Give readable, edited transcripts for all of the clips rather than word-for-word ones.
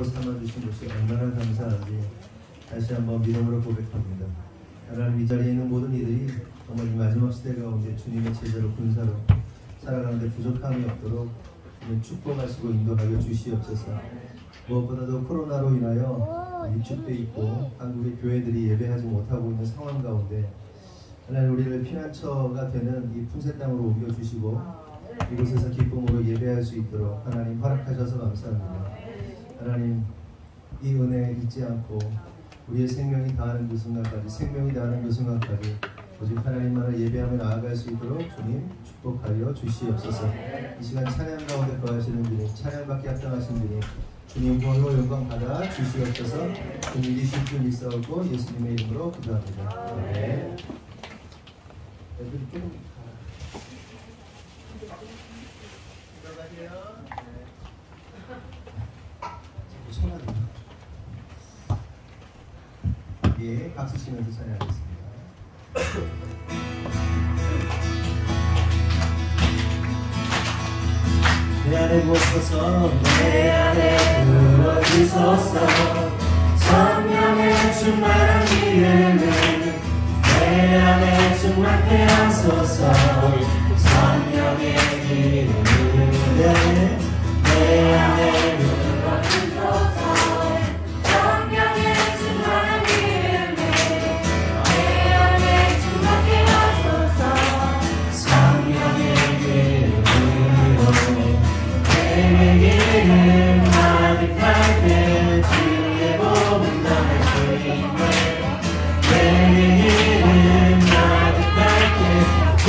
삼아주신 것이 얼마나 감사한지 다시 한번 믿음으로 고백합니다. 하나님, 이 자리에 있는 모든 이들이 정말 이 마지막 시대 가운데 주님의 제자로 군사로 살아가는데 부족함이 없도록 축복하시고 인도하여 주시옵소서. 무엇보다도 코로나로 인하여 위축돼 있고 한국의 교회들이 예배하지 못하고 있는 상황 가운데 하나님, 우리를 피난처가 되는 이 푼새 땅으로 옮겨주시고 이곳에서 기쁨으로 예배할 수 있도록 하나님 허락하셔서 감사합니다. 하나님, 이 은혜 잊지 않고 우리의 생명이 다하는 그 순간까지, 생명이 다하는 그 순간까지 오직 하나님만을 예배하며 나아갈 수 있도록 주님 축복하여 주시옵소서. 이 시간 찬양 가운데 거하시는 분이, 찬양받기 합당하신 분이 주님 보혈로 영광 받아 주시옵소서. 주님 이리실 줄 믿사오고 예수님의 이름으로 기도합니다. 네. 애들이 조금 들어가세요. 예, 박수 치면서 찬양하겠습니다. 내 안에 부어주소서, 내 안에 부어주소서. 성령의 충만한 기름을 내 안에 충만케 하소서. 성령의 기름을 내 안에 부어주소서. 성령의 충만한 기름을 내 안에 충만케 하소서. 성령의 기름으로 내 기름 가득할 때 주의 복음 나를 주님을 내 기름 가득할 때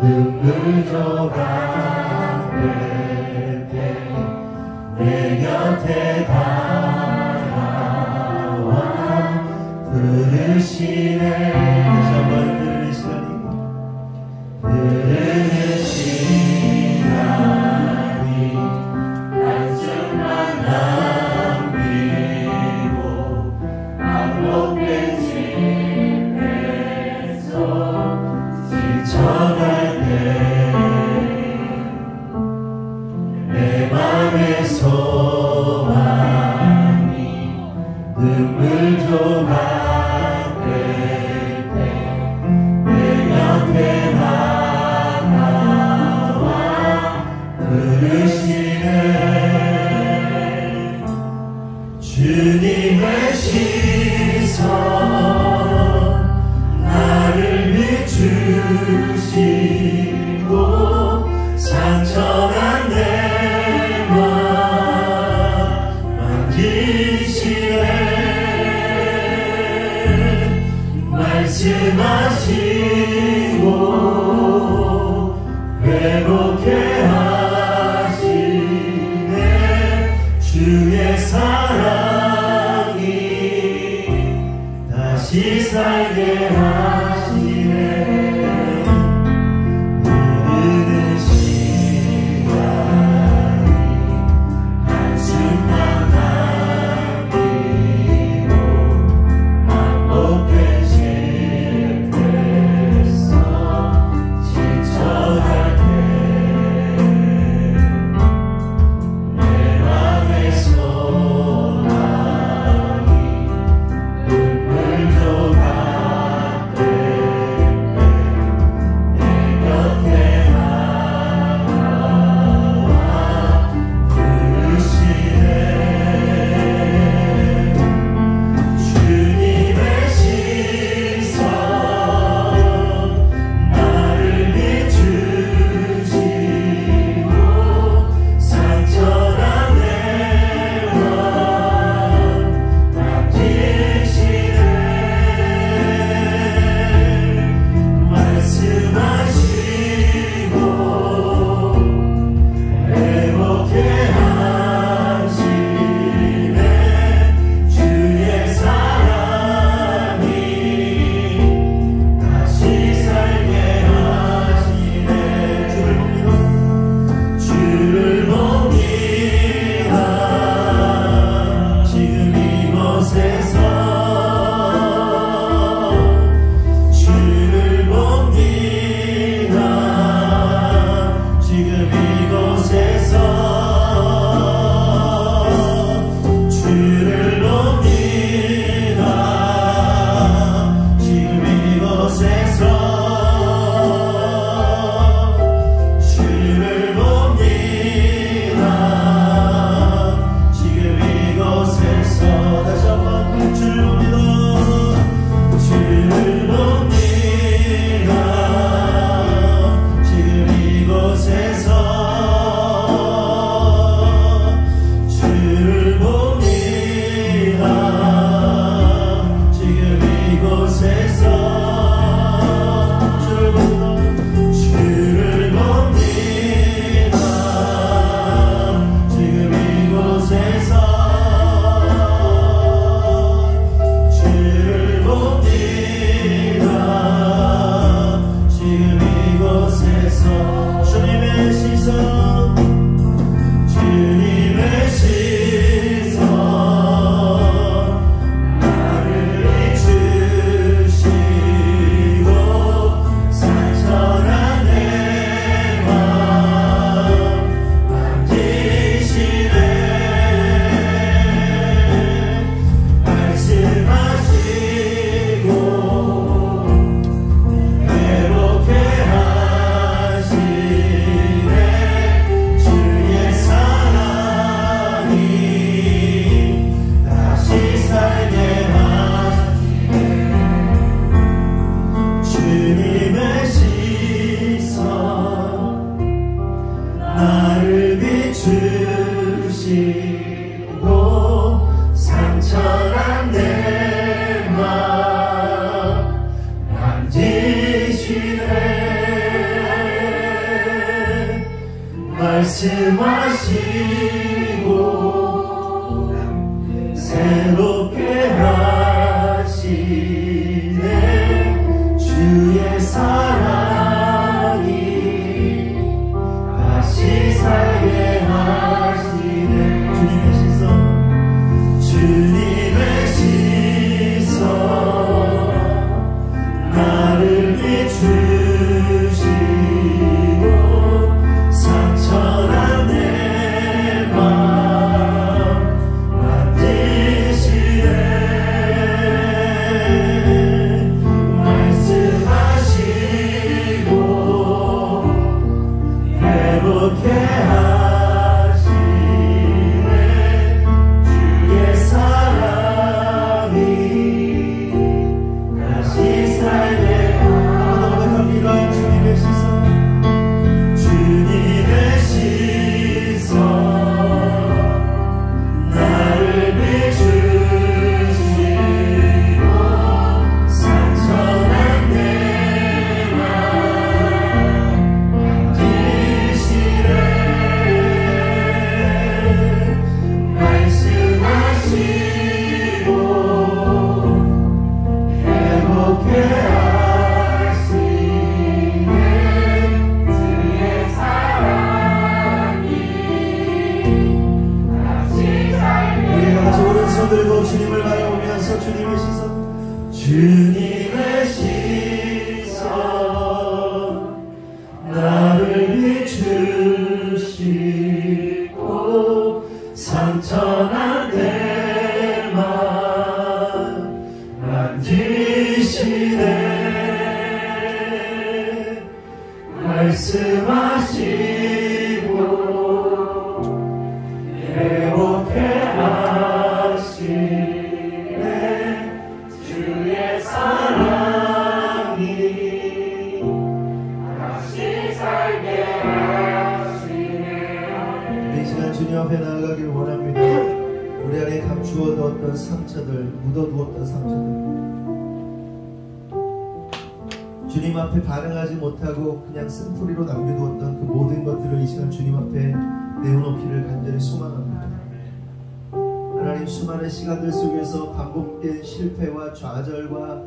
눈물 조각 될 때 내 곁에 다가와 부르시네. 다시 한번 들으는 시간이 한숨만 남기고 반복된 집에서 지쳐갈 때 내 맘의 소망이 눈물 조각 될 때 내 곁에 다가와 부르시네. 주님의 시선 나를 비추시고 상처난 내 맘 만지시네. 말씀하시고 회복해 하시네. 주의 사랑이 다시 살게 하시네. 흐르는 시간이 한숨만 남기고 반복된 실패에서 지쳐갈 때 내 맘의 소망이 눈물 조각 될 때 내 곁에 다가와 부르시네. 주님의 시선 나를 비추시고 상처난 내 맘 만지시네. 말씀하시고 회복해 하시네. 주의 사랑이 다시 살게 하시네. 주를 봅니다. 지금 이곳에서 주를 봅니다. 지금 이곳에서 주를 봅니다. 지금 이곳에서 주를 봅니다. 지금 이곳에서 다시 한번 주를 봅니다. 주를 봅니다. 지금 이곳에서 주를 봅니다. 지금 이곳에서 주를 봅니다. 주를 봅니다. 지금 이곳에서 주를 봅니다. 지금 이곳에서 주님의 시선 주님의 시선 나를 비추시고 상처난 내 맘 만지시네. 말씀하시고 회복해 하시네. 말씀하시고 새롭게 하시네. 주의 사랑이 다시 살게 하시네. 주님의 시선, 주님의 시선 나를 비추시고 상처난 내 맘 만지시네. 말씀하시고 회복해 하시네. 주의 사랑이 다시 살게 합니다. 주님의 시선, 주님의 시선 나를 비추시고 상처난 내 맘 만지시네. 말씀하시고 회복해 들고 주님을 바라보면서 주님의 시선, 주님의 시선 나를 비추시고 상처난 내 맘 만지시네. 말씀하시고 회복해 주의 사랑이 다시 살게 하시네. 이 시간 주님 앞에 나아가길 원합니다. 우리 안에 감추어두었던 상처들, 묻어두었던 상처들, 주님 앞에 반응하지 못하고 그냥 쓴풀이로 남겨두었던 그 모든 것들을 이 시간 주님 앞에 내어놓기를 간절히 소망합니다. 하나님, 수많은 시간들 속에서 반복된 실패와 좌절과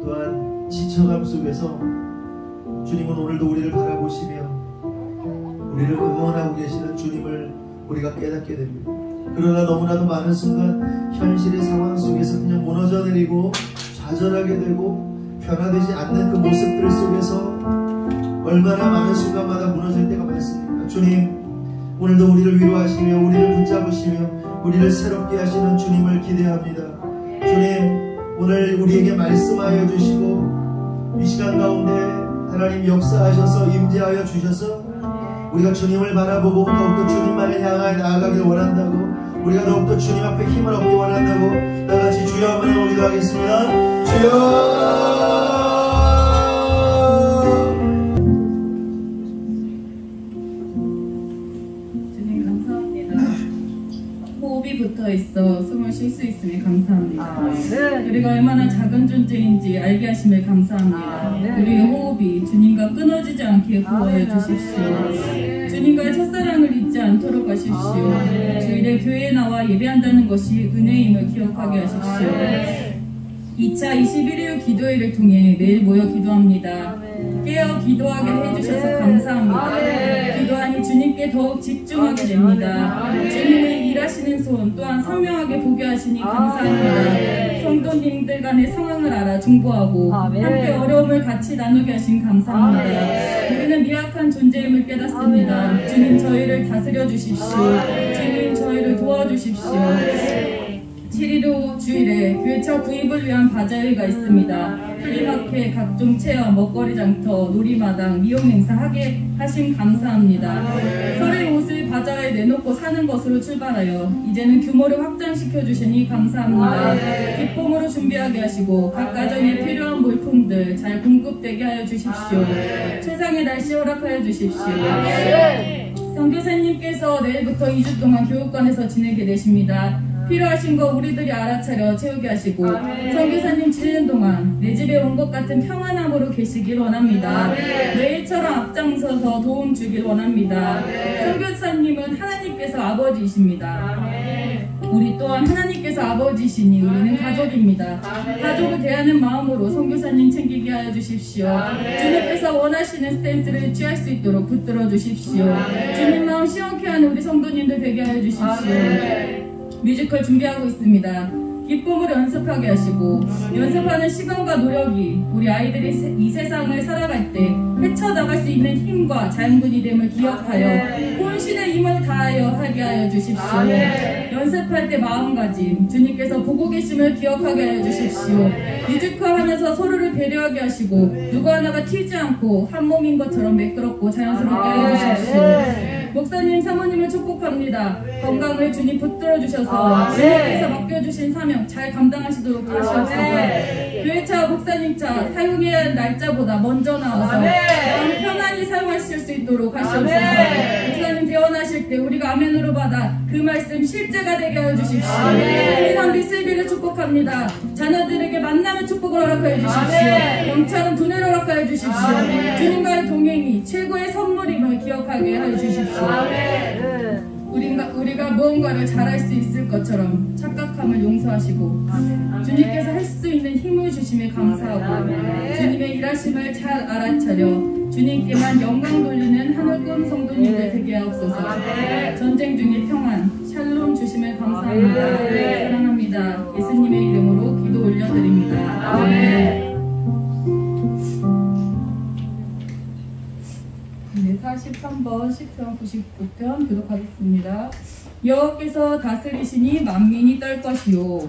또한 지쳐감 속에서 주님은 오늘도 우리를 바라보시며 우리를 응원하고 계시는 주님을 우리가 깨닫게 됩니다. 그러나 너무나도 많은 순간 현실의 상황 속에서 그냥 무너져 내리고 좌절하게 되고 변화되지 않는 그 모습들 속에서 얼마나 많은 순간마다 무너질 때가 많습니까? 주님, 오늘도 우리를 위로하시며 우리를 붙잡으시며 우리를 새롭게 하시는 주님을 기대합니다. 주님, 오늘 우리에게 말씀하여 주시고 이 시간 가운데 하나님 역사하셔서 임재하여 주셔서 우리가 주님을 바라보고 더욱더 주님만을 향하여 나아가길 원한다고, 우리가 더욱더 주님 앞에 힘을 얻기 원한다고 다같이 주여 한번 기도하겠습니다. 주여! 붙어 있어 숨을 쉴 수 있음에 감사합니다. 우리가 얼마나 작은 존재인지 알게 하심에 감사합니다. 우리의 호흡이 주님과 끊어지지 않게 구하여 주십시오. 주님과의 첫사랑을 잊지 않도록 하십시오. 주일에 교회에 나와 예배한다는 것이 은혜임을 기억하게 하십시오. 2차 21일 기도회를 통해 매일 모여 기도합니다. 깨어 기도하게 해주셔서 감사합니다. 기도하니 주님께 더욱 집중하게 됩니다. 주님의 일하시는 손 또한 선명하게 보게 하시니 감사합니다. 성도님들 간의 상황을 알아 중보하고 함께 어려움을 같이 나누게 하신 감사합니다. 우리는 미약한 존재임을 깨닫습니다. 주님, 저희를 다스려 주십시오. 주님, 저희를 도와주십시오. 7.15 주일에 교회처 구입을 위한 바자회가 있습니다. 플리마켓, 각종 체험, 먹거리 장터, 놀이마당, 미용 행사 하게 하심 감사합니다. 설의 옷을 바자회에 내놓고 사는 것으로 출발하여 이제는 규모를 확장시켜 주시니 감사합니다. 기쁨으로 준비하게 하시고 각 가정에 필요한 물품들 잘 공급되게 하여 주십시오. 최상의 날씨 허락하여 주십시오. 선교사님께서 내일부터 2주 동안 교육관에서 지내게 되십니다. 필요하신 거 우리들이 알아차려 채우게 하시고 선교사님 지내는 동안 내 집에 온 것 같은 평안함으로 계시길 원합니다. 매일처럼 앞장서 앞장서서 도움 주길 원합니다. 선교사님은 하나님께서 아버지이십니다. 우리 또한 하나님께서 아버지시니 우리는 가족입니다. 가족을 대하는 마음으로 선교사님 챙기게 하여 주십시오. 주님께서 원하시는 스탠스를 취할 수 있도록 붙들어 주십시오. 주님 마음 시원케 하는 우리 성도님들 되게 하여 주십시오. 뮤지컬 준비하고 있습니다. 기쁨을 연습하게 하시고 연습하는 시간과 노력이 우리 아이들이 이 세상을 살아갈 때 헤쳐나갈 수 있는 힘과 자양분이 됨을 기억하여 혼신의 힘을 다하여 하게 하여 주십시오. 연습할 때 마음가짐 주님께서 보고 계심을 기억하게 하여 주십시오. 뮤지컬 하면서 서로를 배려하게 하시고 누구 하나가 튀지 않고 한 몸인 것처럼 매끄럽고 자연스럽게 하여 주십시오. 목사님, 사모님을 축복합니다. 건강을 주님 붙들어 주셔서 주님께서 맡겨주신 사명 잘 감당하시도록 하시옵소서. 교회차, 목사님차 사용해야 할 날짜보다 먼저 나와서 마음 편안히 사용하실 수 있도록 하시옵소서. 목사님 대원하실 때 우리가 아멘으로 받아 그 말씀 실제가 되게 하여 주십시오. 세상 미슬비를 축복합니다. 자녀들에게 만남의 축복을 허락하여 주십시오. 영차는 두뇌를 허락하여 주십시오. 주님과의 동행이 최고의 선물임을 기억하게 하여 주십시오. 우리가 무언가를 잘할 수 있을 것처럼 착각함을 용서하시고 주님께서 할 수 있는 힘을 주심에 감사하고 주님의 일하심을 잘 알아차려 주님께만 영광 돌리는 하늘금 성도님들 되게 하옵소서. 전쟁 중에 평안 샬롬 주심을 감사합니다. 사랑합니다. 예수님의 이름으로 기도 올려드립니다. 아멘. 네, 43번 10편 99편 교독하겠습니다. 여호와께서 다스리시니 만민이 떨 것이요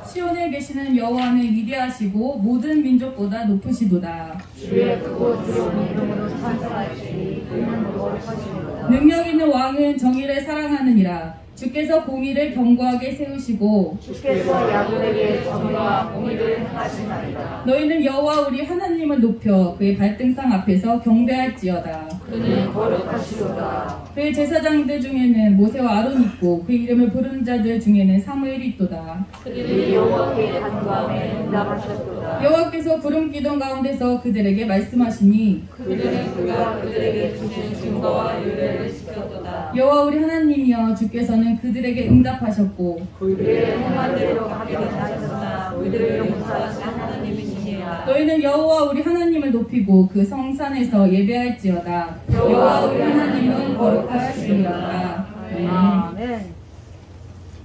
시온에 계시는 여호와는 위대하시고 모든 민족보다 높으시도다. 주의 크고 두려운 이름으로 찬송하시니 그는 거룩하시도다. 능력 있는 왕은 정의를 사랑하느니라. 주께서 공의를 견고하게 세우시고 주께서 야곱에게 정의와 공의를 행하시나이다. 너희는 여호와 우리 하나님을 높여 그의 발등상 앞에서 경배할지어다. 그는 거룩하시도다. 그의 제사장들 중에는 모세와 아론이 있고 그의 이름을 부르는 자들 중에는 사무엘이 있도다. 그들이 여호와께 간구하며 응답하셨도다. 여호와께서 구름 기둥 가운데서 그들에게 말씀하시니 그들은 그가 그들에게 주신 증거와 윤례를 지켰도다. 여호와 우리 하나님이여 주께서는 그들에게 응답하셨고 그들의 행한 대로 하게 하셨으나 그들을 용서하신 하나님이시니라. 너희는 여호와 우리 하나님을 높이고 그 성산에서 예배할지어다. 여호와 우리 하나님은 거룩하시니라. 아멘.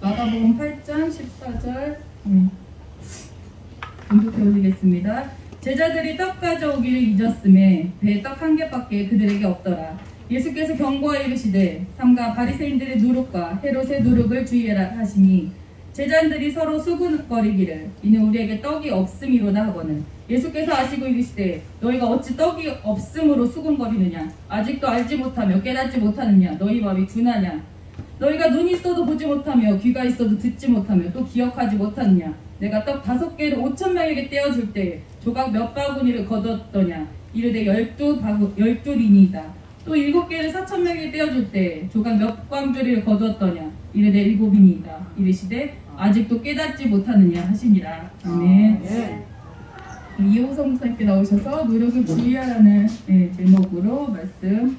마가복음 8장 14절 공독해 올리겠습니다. 제자들이 떡 가져오기를 잊었음에 배에 떡 한 개밖에 그들에게 없더라. 예수께서 경고하여 이르시되 삼가 바리새인들의 누룩과 헤롯의 누룩을 주의해라 하시니 제자들이 서로 수군거리기를 이는 우리에게 떡이 없음이로다 하거늘 예수께서 아시고 이르시되 너희가 어찌 떡이 없음으로 수군거리느냐 아직도 알지 못하며 깨닫지 못하느냐 너희 마음이 둔하냐 너희가 눈이 있어도 보지 못하며 귀가 있어도 듣지 못하며 또 기억하지 못하느냐 내가 떡 5개를 5,000명에게 떼어줄 때 조각 몇 바구니를 거뒀더냐 이르되 12리니이다. 또 7개를 4,000명에게 떼어줄 때 조각 몇 광주리를 거두었더냐 이르되 7이니이다. 이르시되 아직도 깨닫지 못하느냐 하시니라. 아멘. 이호성 목사님께 나오셔서 노력을 주의하라는 제목으로 말씀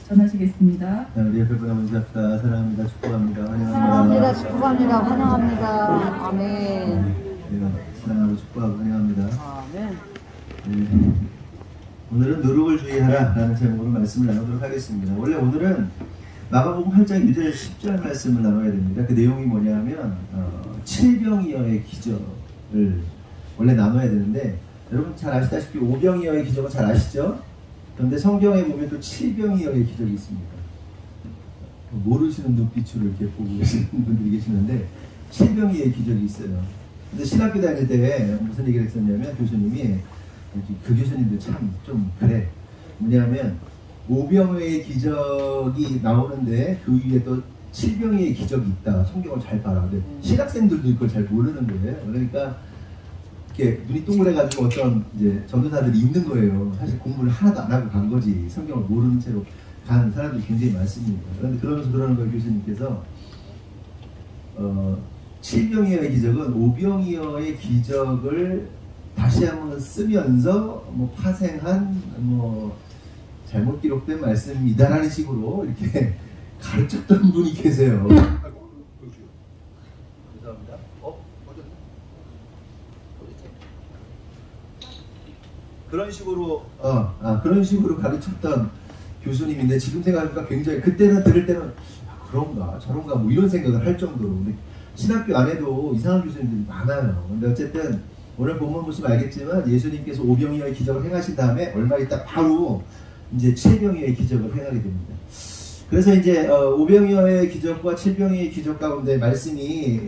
전하시겠습니다. 우리 옆에 보는 문자입니다. 사랑합니다. 축복합니다. 환영합니다. 사랑합니다. 축복합니다. 환영합니다. 아멘. 사랑하고 축복하고 환영합니다. 아멘. 오늘은 누룩을 주의하라 라는 제목으로 말씀을 나누도록 하겠습니다. 원래 오늘은 마가복음 8장 1절 10절 말씀을 나눠야 됩니다. 그 내용이 뭐냐면 칠병이어의 기적을 원래 나눠야 되는데 여러분 잘 아시다시피 오병이어의 기적은 잘 아시죠? 그런데 성경에 보면 또 칠병이어의 기적이 있습니다. 모르시는 눈빛으로 이렇게 보고 계시는 분들이 계시는데 칠병이어의 기적이 있어요. 근데 신학교 다닐 때 무슨 얘기를 했었냐면 교수님이 그 교수님도 참 좀 그래. 뭐냐면 오병이어의 기적이 나오는데 그 위에 또 칠병이어의 기적이 있다. 성경을 잘 봐라. 근데 신학생들도 이걸 잘 모르는 거예요. 그러니까 이렇게 눈이 동그래가지고 어떤 이제 전도사들이 있는 거예요. 사실 공부를 하나도 안 하고 간 거지. 성경을 모르는 채로 간 사람들이 굉장히 많습니다. 그런데 그러면서 그러는 거예요. 교수님께서 칠병이어의 기적은 오병이어의 기적을 다시 한번 쓰면서 뭐 파생한 뭐 잘못 기록된 말씀이다라는 식으로 이렇게 가르쳤던 분이 계세요. 죄송합니다. 그런 식으로 가르쳤던 교수님인데 지금 생각하니까 굉장히 그때는 들을 때는 그런가 저런가 뭐 이런 생각을 할 정도로 우리 신학교 안에도 이상한 교수님들이 많아요. 근데 어쨌든 오늘 본문 보시면 알겠지만 예수님께서 오병이어의 기적을 행하신 다음에 얼마 있다 바로 이제 칠병이어의 기적을 행하게 됩니다. 그래서 이제 오병이어의 기적과 칠병이어의 기적 가운데 말씀이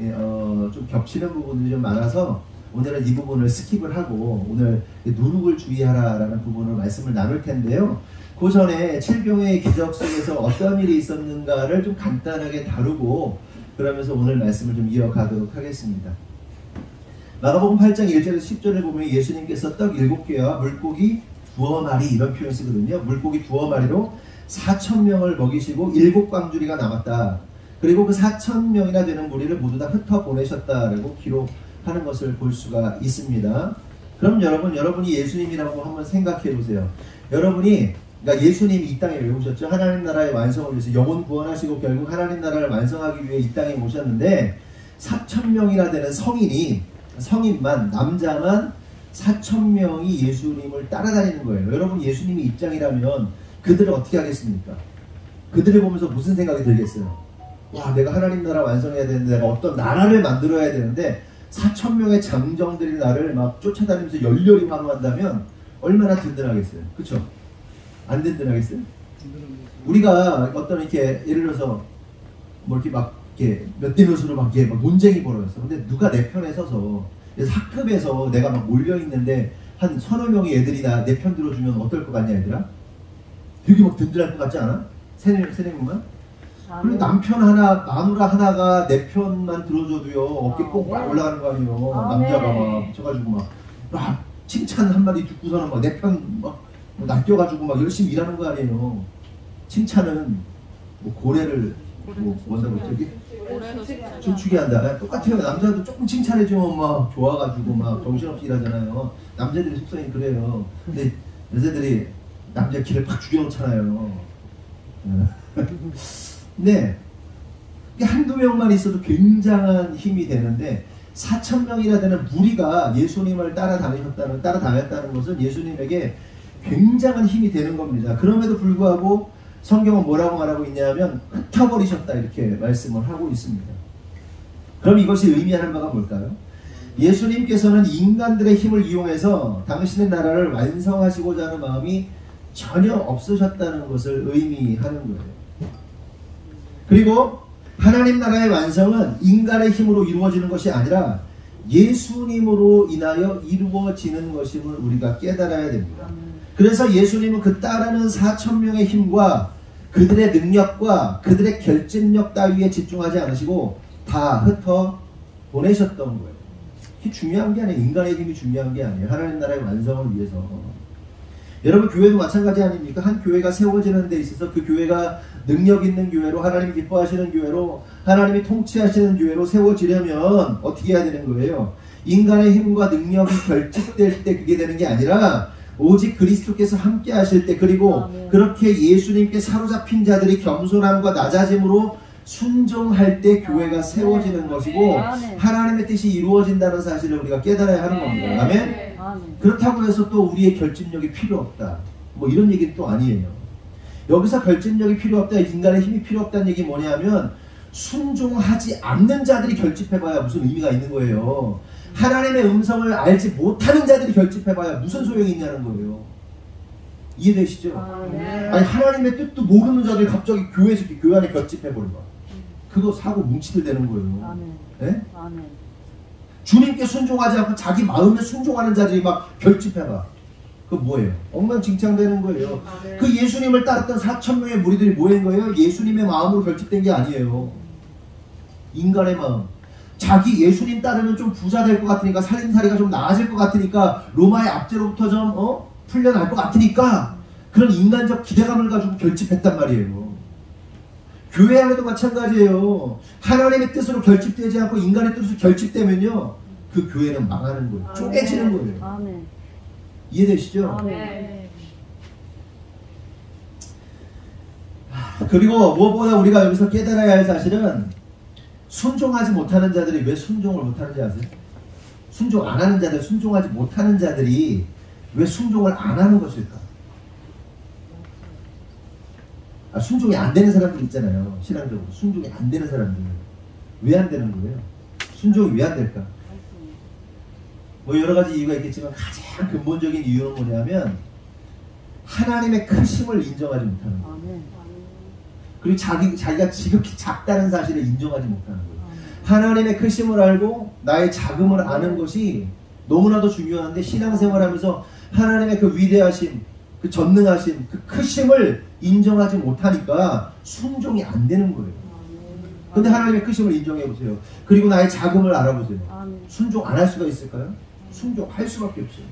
좀 겹치는 부분들이 좀 많아서 오늘은 이 부분을 스킵을 하고 오늘 누룩을 주의하라라는 부분을 말씀을 나눌 텐데요. 그 전에 칠병의 기적 속에서 어떤 일이 있었는가를 좀 간단하게 다루고 그러면서 오늘 말씀을 좀 이어가도록 하겠습니다. 마가복음 8장 1절에서 10절을 보면 예수님께서 떡 7개와 물고기 2마리 이런 표현 쓰거든요. 물고기 2마리로 4,000명을 먹이시고 7광주리가 남았다. 그리고 그 4,000명이나 되는 무리를 모두 다 흩어보내셨다라고 기록하는 것을 볼 수가 있습니다. 그럼 여러분이 예수님이라고 한번 생각해 보세요. 그러니까 예수님이 이 땅에 왜 오셨죠? 하나님 나라의 완성을 위해서 영혼 구원하시고 결국 하나님 나라를 완성하기 위해 이 땅에 오셨는데 4,000명이나 되는 성인만 남자만 4,000명이 예수님을 따라다니는 거예요. 여러분 예수님이 입장이라면 그들을 어떻게 하겠습니까? 그들을 보면서 무슨 생각이 들겠어요? 와, 내가 하나님 나라 완성해야 되는데 내가 어떤 나라를 만들어야 되는데 4,000명의 장정들이 나를 막 쫓아다니면서 열렬히 환호한다면 얼마나 든든하겠어요? 그쵸? 안 든든하겠어요? 우리가 어떤 이렇게 예를 들어서 뭐 이렇게 막 이렇게 몇 대 몇으로 막 이렇게 막 논쟁이 벌어졌어. 근데 누가 내 편에 서서 학급에서 내가 막 몰려 있는데 한 서너 명의 애들이 내 편 들어주면 어떨 것 같냐 얘들아? 되게 막 든든할 것 같지 않아? 세네 명만? 그리고 남편 하나, 마누라 하나가 내 편만 들어줘도요 어깨 꼭 올라가는 거 아니에요. 남자가 막 미쳐가지고 막 칭찬 한마디 듣고서는 막 내 편 막 낚여가지고 막 열심히 일하는 거 아니에요. 칭찬은 뭐 고래를 뭐한다고 저기 춤추게 한다. 똑같아요. 남자도 조금 칭찬해주면 막 좋아가지고 막 정신없이 일하잖아요. 남자들이 속성이 그래요. 근데 여자들이 남자 키를 팍 죽여놓잖아요. 네, 한두 명만 있어도 굉장한 힘이 되는데 4,000명이나 되는 무리가 예수님을 따라다녔다는 것은 예수님에게 굉장한 힘이 되는 겁니다. 그럼에도 불구하고 성경은 뭐라고 말하고 있냐면 흩어버리셨다 이렇게 말씀을 하고 있습니다. 그럼 이것이 의미하는 바가 뭘까요? 예수님께서는 인간들의 힘을 이용해서 당신의 나라를 완성하시고자 하는 마음이 전혀 없으셨다는 것을 의미하는 거예요. 그리고 하나님 나라의 완성은 인간의 힘으로 이루어지는 것이 아니라 예수님으로 인하여 이루어지는 것임을 우리가 깨달아야 됩니다. 그래서 예수님은 그 따르는 4,000명의 힘과 그들의 능력과 그들의 결집력 따위에 집중하지 않으시고 다 흩어 보내셨던 거예요. 이게 중요한 게 아니에요. 인간의 힘이 중요한 게 아니에요. 하나님 나라의 완성을 위해서. 여러분 교회도 마찬가지 아닙니까? 한 교회가 세워지는 데 있어서 그 교회가 능력 있는 교회로 하나님이 기뻐하시는 교회로 하나님이 통치하시는 교회로 세워지려면 어떻게 해야 되는 거예요? 인간의 힘과 능력이 결집될 때 그게 되는 게 아니라 오직 그리스도께서 함께 하실 때 그리고 그렇게 예수님께 사로잡힌 자들이 겸손함과 낮아짐으로 순종할 때 교회가 세워지는 것이고 하나님의 뜻이 이루어진다는 사실을 우리가 깨달아야 하는 겁니다. 아멘? 그렇다고 해서 또 우리의 결집력이 필요 없다. 뭐 이런 얘기는 또 아니에요. 여기서 결집력이 필요 없다, 인간의 힘이 필요 없다는 얘기 뭐냐면 순종하지 않는 자들이 결집해봐야 무슨 의미가 있는 거예요. 하나님의 음성을 알지 못하는 자들이 결집해봐야 무슨 소용이 있냐는 거예요. 이해되시죠? 아니 하나님의 뜻도 모르는 자들이 갑자기 교회에서 교회 안에 결집해버린 거야. 그거 사고 뭉치들 되는 거예요. 네? 주님께 순종하지 않고 자기 마음에 순종하는 자들이 막 결집해봐. 그거 뭐예요? 엉망진창되는 거예요. 그 예수님을 따랐던 4,000명의 무리들이 뭐인 거예요? 예수님의 마음으로 결집된 게 아니에요. 인간의 마음. 자기 예수님 따르면 좀 부자 될 것 같으니까 살림살이가 좀 나아질 것 같으니까 로마의 압제로부터 좀 풀려날 것 같으니까 그런 인간적 기대감을 가지고 결집했단 말이에요. 교회 안에도 마찬가지예요. 하나님의 뜻으로 결집되지 않고 인간의 뜻으로 결집되면요 그 교회는 망하는 거예요. 쪼개지는 거예요. 아멘. 이해되시죠? 아멘. 그리고 무엇보다 우리가 여기서 깨달아야 할 사실은 순종하지 못하는 자들이 왜 순종을 못하는지 아세요? 순종 안 하는 자들, 순종하지 못하는 자들이 왜 순종을 안 하는 것일까? 순종이 안 되는 사람들 있잖아요. 신앙적으로 순종이 안 되는 사람들 왜 안 되는 거예요? 순종이 왜 안 될까? 뭐 여러 가지 이유가 있겠지만 가장 근본적인 이유는 뭐냐면 하나님의 크심을 인정하지 못하는 거예요. 그리고 자기가 지극히 작다는 사실을 인정하지 못하는 거예요. 하나님의 크심을 알고 나의 작음을 아는 것이 너무나도 중요한데 신앙생활하면서 하나님의 그 위대하심, 그 전능하심, 그 크심을 인정하지 못하니까 순종이 안 되는 거예요. 근데 하나님의 크심을 인정해 보세요. 그리고 나의 작음을 알아보세요. 순종 안 할 수가 있을까요? 순종할 수밖에 없어요.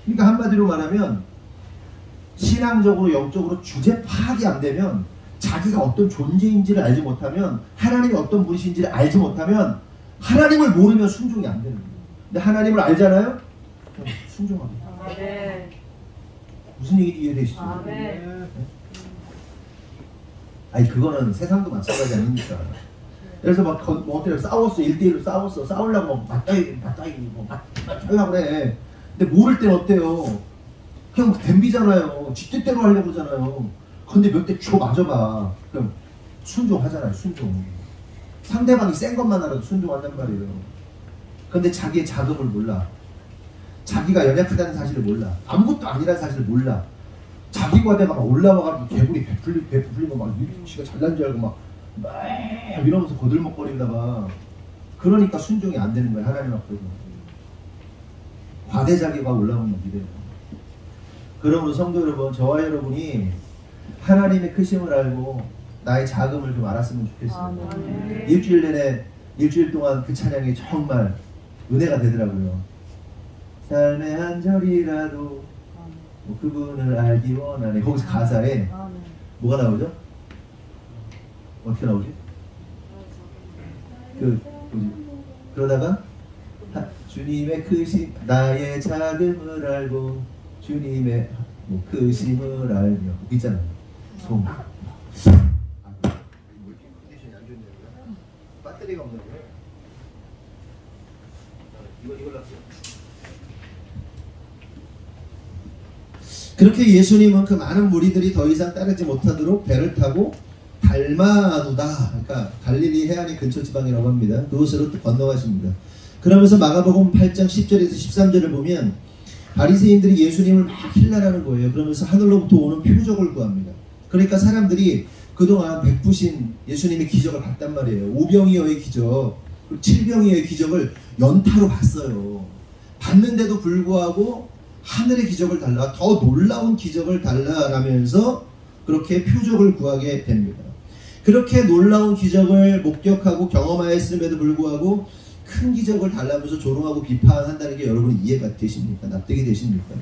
그러니까 한마디로 말하면 신앙적으로 영적으로 주제 파악이 안 되면 자기가 어떤 존재인지를 알지 못하면 하나님이 어떤 분이신지를 알지 못하면 하나님을 모르면 순종이 안 되는 거예요. 근데 하나님을 알잖아요? 순종합니다. 무슨 얘기인지 이해되시죠? 아니 그거는 세상도 마찬가지 아닙니까? 그래서 막 어때요? 싸웠어. 1대1로 싸웠어. 싸우려고 막 맞다이 하려고 그래. 근데 모를 땐 어때요? 그냥 덤비잖아요. 지 뜻대로 하려고 그러잖아요. 근데 몇 대 줘 맞아봐. 그럼 순종하잖아요. 순종. 상대방이 센 것만 알아도 순종한단 말이에요. 근데 자기의 자금을 몰라. 자기가 연약하다는 사실을 몰라. 아무것도 아니라는 사실을 몰라. 자기 과대가 막 올라와가지고 개구리 베풀리고 막 지가 잘난 줄 알고 막 이러면서 거들먹거리다가 그러니까 순종이 안 되는 거예요. 하나님 앞에서. 과대자기가 올라오면 이래요. 그러므로 성도 여러분, 저와 여러분이 하나님의 크심을 알고 나의 작음을 좀 알았으면 좋겠어요. 일주일 내내 일주일 동안 그 찬양이 정말 은혜가 되더라고요. 삶의 한 절이라도 뭐 그분을 알기 원하네. 거기서 가사에 뭐가 나오죠? 어떻게 나오지? 그러다가 주님의 크심 나의 작음을 알고 주님의 뭐 크심을 알며 있잖아요. 송. 컨디션이 안 좋네요. 배터리가 없는 거예요. 이걸 놨어요. 그렇게 예수님은 그 많은 무리들이 더 이상 따르지 못하도록 배를 타고 달마누다, 그러니까 갈릴리 해안의 근처 지방이라고 합니다. 그곳으로 또 건너가십니다. 그러면서 마가복음 8장 10절에서 13절을 보면 바리새인들이 예수님을 막 힐난하는 거예요. 그러면서 하늘로부터 오는 표적을 구합니다. 그러니까 사람들이 그동안 베푸신 예수님의 기적을 봤단 말이에요. 오병이어의 기적, 그리고 칠병이어의 기적을 연타로 봤어요. 봤는데도 불구하고 하늘의 기적을 달라, 더 놀라운 기적을 달라라면서 그렇게 표적을 구하게 됩니다. 그렇게 놀라운 기적을 목격하고 경험하였음에도 불구하고 큰 기적을 달라면서 조롱하고 비판한다는 게 여러분 이해가 되십니까? 납득이 되십니까?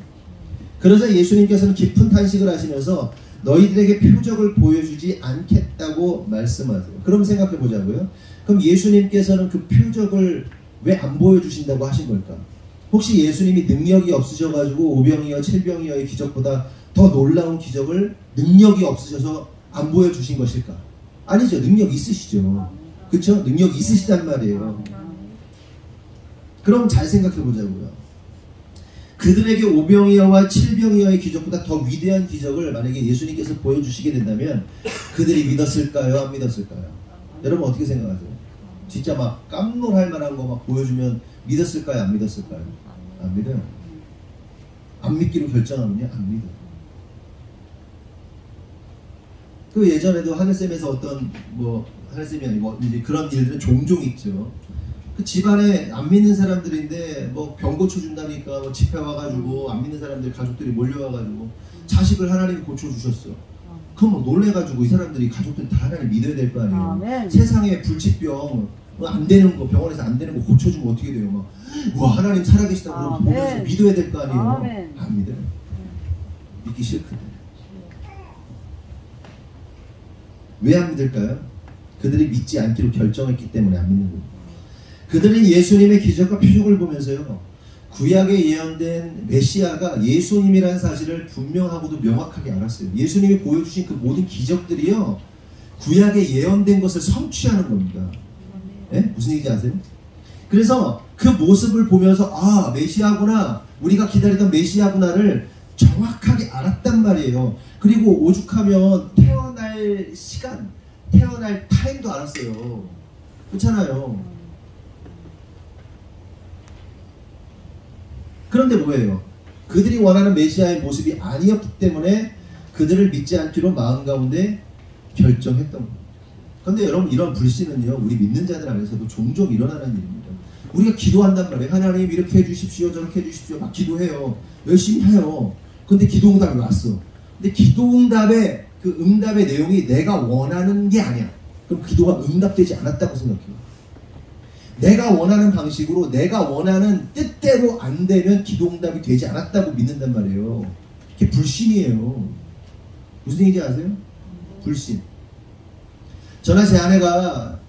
그러자 예수님께서는 깊은 탄식을 하시면서 너희들에게 표적을 보여주지 않겠다고 말씀하세요. 그럼 생각해 보자고요. 그럼 예수님께서는 그 표적을 왜 안 보여주신다고 하신 걸까? 혹시 예수님이 능력이 없으셔가지고 오병이어 칠병이어의 기적보다 더 놀라운 기적을 능력이 없으셔서 안 보여주신 것일까? 아니죠. 능력 있으시죠. 그렇죠? 능력 있으시단 말이에요. 그럼 잘 생각해 보자고요. 그들에게 오병이어와 칠병이어의 기적보다 더 위대한 기적을 만약에 예수님께서 보여주시게 된다면 그들이 믿었을까요? 안 믿었을까요? 여러분 어떻게 생각하세요? 진짜 막 깜놀할 만한 거 막 보여주면 믿었을까요? 안 믿었을까요? 안 믿어요. 안 믿기로 결정하면요? 안 믿어요. 그 예전에도 하늘쌤에서 어떤 하늘쌤이 아니고 이제 그런 일들은 종종 있죠. 그 집안에 안 믿는 사람들인데 뭐 병고쳐 준다니까 뭐 집회 와가지고 안 믿는 사람들 가족들이 몰려와가지고 자식을 하나님이 고쳐주셨어. 그럼 뭐 놀래가지고 이 사람들이 가족들 다 하나님 믿어야 될 거 아니에요. 세상에 불치병 안 되는 거 병원에서 안 되는 거 고쳐주면 어떻게 돼요? 막 와 하나님 살아계시다고 그러면 보면서 믿어야 될 거 아니에요. 안 믿어요. 믿기 싫거든. 왜 안 믿을까요? 그들이 믿지 않기로 결정했기 때문에 안 믿는 거예요. 그들은 예수님의 기적과 표적을 보면서요, 구약에 예언된 메시아가 예수님이라는 사실을 분명하고도 명확하게 알았어요. 예수님이 보여주신 그 모든 기적들이요, 구약에 예언된 것을 성취하는 겁니다. 네? 무슨 얘기인지 아세요? 그래서 그 모습을 보면서 아, 메시아구나, 우리가 기다리던 메시아구나를 정확하게 알았단 말이에요. 그리고 오죽하면 태어날 시간, 태어날 타임도 알았어요. 그렇잖아요. 그런데 뭐예요? 그들이 원하는 메시아의 모습이 아니었기 때문에 그들을 믿지 않기로 마음 가운데 결정했던 겁니다. 그런데 여러분, 이런 불신은요, 우리 믿는 자들 안에서도 종종 일어나는 일입니다. 우리가 기도한단 말이에요. 하나님 이렇게 해주십시오, 저렇게 해주십시오. 막 기도해요. 열심히 해요. 근데 기도 응답이 왔어. 근데 기도 응답의 그 응답의 내용이 내가 원하는 게 아니야. 그럼 기도가 응답되지 않았다고 생각해요. 내가 원하는 방식으로, 내가 원하는 뜻대로 안 되면 기도 응답이 되지 않았다고 믿는단 말이에요. 그게 불신이에요. 무슨 얘기인지 아세요? 불신. 저나 제 아내가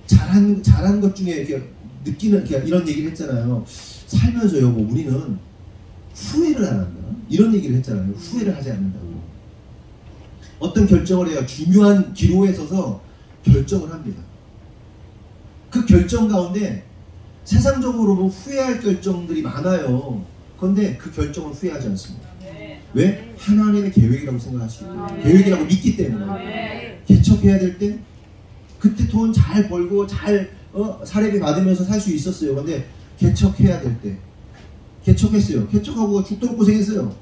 잘한 것 중에 이렇게 느끼는, 이런 얘기를 했잖아요. 살면서 여보, 우리는 후회를 안 한다. 이런 얘기를 했잖아요. 후회를 하지 않는다고. 어떤 결정을 해요. 중요한 기로에 서서 결정을 합니다. 그 결정 가운데 세상적으로는 후회할 결정들이 많아요. 그런데 그 결정을 후회하지 않습니다. 왜? 하나님의 계획이라고 생각하시고, 계획이라고 믿기 때문에. 개척해야 될 때 그때 돈 잘 벌고 잘 사례비 받으면서 살 수 있었어요. 그런데 개척해야 될 때 개척했어요. 개척하고 죽도록 고생했어요.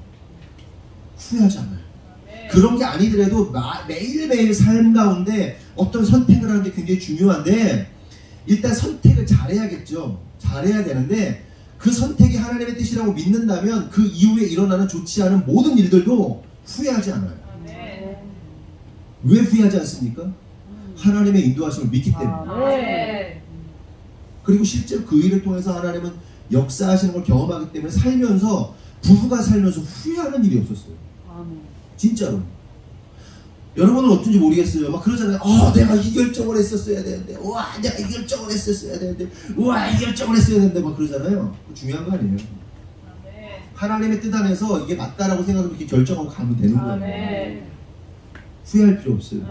후회하지 않아요. 그런 게 아니더라도 매일매일 삶 가운데 어떤 선택을 하는 게 굉장히 중요한데, 일단 선택을 잘해야겠죠. 잘해야 되는데, 그 선택이 하나님의 뜻이라고 믿는다면 그 이후에 일어나는 좋지 않은 모든 일들도 후회하지 않아요. 왜 후회하지 않습니까? 하나님의 인도하심을 믿기 때문에. 그리고 실제로 그 일을 통해서 하나님은 역사하시는 걸 경험하기 때문에 살면서, 부부가 살면서 후회하는 일이 없었어요. 진짜로. 여러분은 어떤지 모르겠어요. 막 그러잖아요. 내가 이 결정을 했었어야 되는데, 와, 내가 이 결정을 했었어야 되는데, 와, 이 결정을 했어야 되는데, 막 그러잖아요. 그거 중요한 거 아니에요. 하나님의 뜻 안에서 이게 맞다라고 생각하고 이렇게 결정하고 가면 되는 거예요. 후회할 필요 없어요.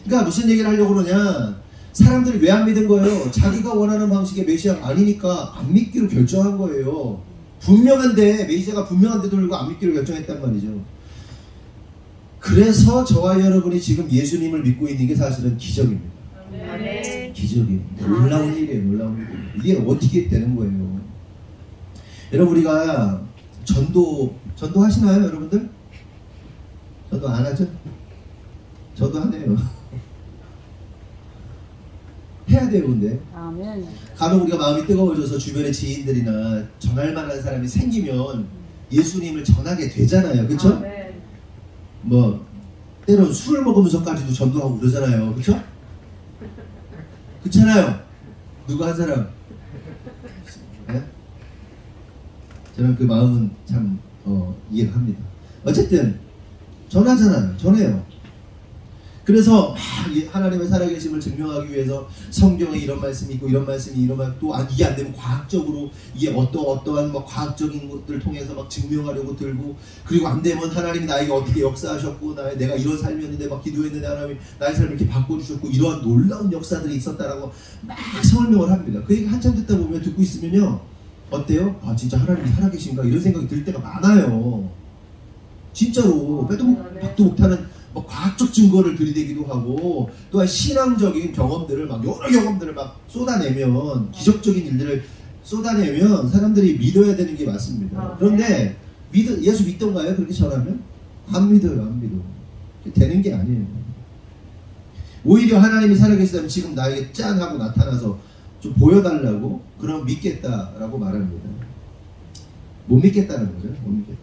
그러니까 무슨 얘기를 하려고 그러냐, 사람들이 왜 안 믿은 거예요? 자기가 원하는 방식의 메시아가 아니니까 안 믿기로 결정한 거예요. 분명한데, 메시아가 분명한데도 불구하고 안 믿기로 결정했단 말이죠. 그래서 저와 여러분이 지금 예수님을 믿고 있는 게 사실은 기적입니다. 기적이에요. 놀라운 일이에요. 놀라운 일. 이게 어떻게 되는 거예요? 여러분, 우리가 전도 하시나요, 여러분들? 전도 안 하죠? 저도 하네요. 해야 돼요. 근데 간혹 우리가 마음이 뜨거워져서 주변의 지인들이나 전할 만한 사람이 생기면 예수님을 전하게 되잖아요. 그렇죠? 뭐 때론 술을 먹으면서까지도 전도하고 그러잖아요. 그렇죠? 그렇잖아요. 누가 한 사람? 네? 저는 그 마음은 참 이해가 합니다. 어쨌든 전하잖아요. 전해요. 그래서 막 하나님의 살아계심을 증명하기 위해서 성경에 이런 말씀이 있고 이런 말씀이 이런 말, 또 이게 안 되면 과학적으로 이게 어떠한 막 과학적인 것들을 통해서 막 증명하려고 들고, 그리고 안 되면 하나님이 나에게 어떻게 역사하셨고, 내가 이런 삶이었는데 막 기도했는데 하나님이 나의 삶을 이렇게 바꿔주셨고, 이러한 놀라운 역사들이 있었다라고 막 설명을 합니다. 그 얘기 한참 듣다 보면, 듣고 있으면요, 어때요? 아, 진짜 하나님이 살아계신가, 이런 생각이 들 때가 많아요. 진짜로 빼도 박도 못하는 과학적 증거를 들이대기도 하고, 또한 신앙적인 경험들을 막 여러 경험들을 막 쏟아내면, 기적적인 일들을 쏟아내면 사람들이 믿어야 되는 게 맞습니다. 그런데 예수 믿던가요? 그렇게 전하면? 안 믿어요. 안 믿어. 되는 게 아니에요. 오히려 하나님이 살아계시다면 지금 나에게 짠 하고 나타나서 좀 보여달라고, 그럼 믿겠다라고 말합니다. 못 믿겠다는 거죠. 못 믿겠다.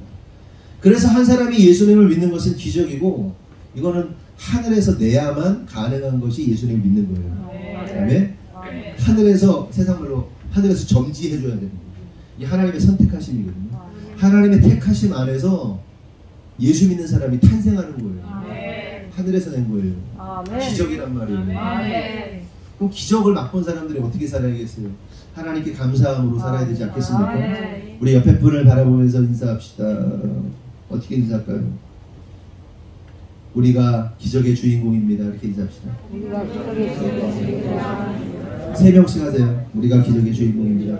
그래서 한 사람이 예수님을 믿는 것은 기적이고, 이거는 하늘에서 내야만 가능한 것이 예수님을 믿는 거예요. 아멘? 하늘에서, 세상말로 하늘에서 점지해줘야 됩니다. 이게 하나님의 선택하심이거든요. 하나님의 택하심 안에서 예수 믿는 사람이 탄생하는 거예요. 하늘에서 낸 거예요. 기적이란 말이에요. 그럼 기적을 맛본 사람들이 어떻게 살아야겠어요? 하나님께 감사함으로 살아야 되지 않겠습니까? 우리 옆에 분을 바라보면서 인사합시다. 어떻게 인사할까요? 우리가 기적의 주인공입니다. 이렇게 인사합시다. 3명씩 하세요. 우리가 기적의 주인공입니다.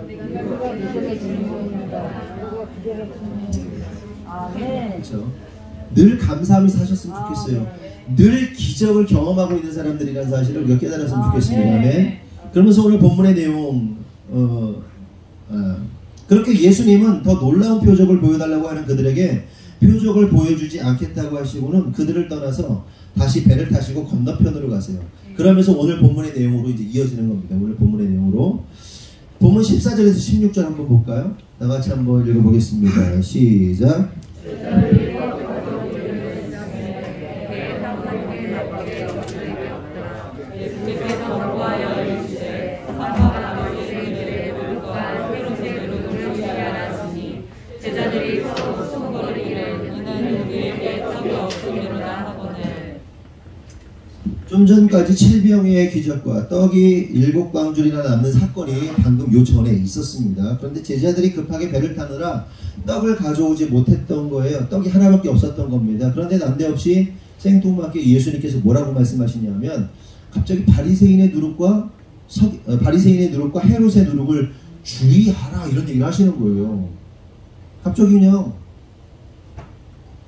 그렇죠? 늘 감사함이 사셨으면 좋겠어요. 늘 기적을 경험하고 있는 사람들이라는 사실을 우리가 깨달았으면 좋겠습니다. 네. 그러면서 오늘 본문의 내용 그렇게 예수님은 더 놀라운 표적을 보여달라고 하는 그들에게 표적을 보여주지 않겠다고 하시고는 그들을 떠나서 다시 배를 타시고 건너편으로 가세요. 그러면서 오늘 본문의 내용으로 이제 이어지는 겁니다. 오늘 본문의 내용으로 본문 14절에서 16절 한번 볼까요? 다 같이 한번 읽어보겠습니다. 시작. 좀 전까지 7병의 기적과 떡이 7광줄이나 남는 사건이 방금 요 전에 있었습니다. 그런데 제자들이 급하게 배를 타느라 떡을 가져오지 못했던 거예요. 떡이 하나밖에 없었던 겁니다. 그런데 난데없이 생뚱맞게 예수님께서 뭐라고 말씀하시냐면 갑자기 바리새인의 누룩과 헤롯의 누룩을 주의하라 이런 얘기를 하시는 거예요. 갑자기 그냥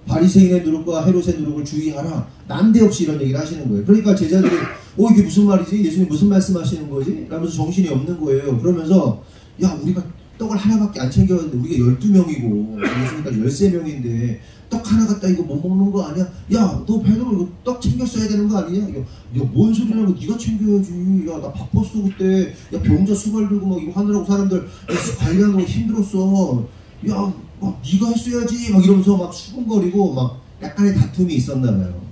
바리새인의 누룩과 헤롯의 누룩을 주의하라 난데없이 이런 얘기를 하시는 거예요. 그러니까 제자들이 이게 무슨 말이지? 예수님 무슨 말씀하시는 거지? 라면서 정신이 없는 거예요. 그러면서 야 우리가 떡을 하나밖에 안 챙겨왔는데 우리가 12명이고 예수님까지 13명인데 떡 하나 갖다 이거 못 먹는 거 아니야? 야 너 베드로 이거 떡 챙겼어야 되는 거 아니냐? 야 뭔 소리냐고 네가 챙겨야지. 야 나 바빴어 그때. 야 병자 수발 들고 막 이거 하느라고 사람들 관리하느라고 힘들었어. 야 막 네가 했어야지 막 이러면서 막 수군거리고 막 약간의 다툼이 있었나 봐요.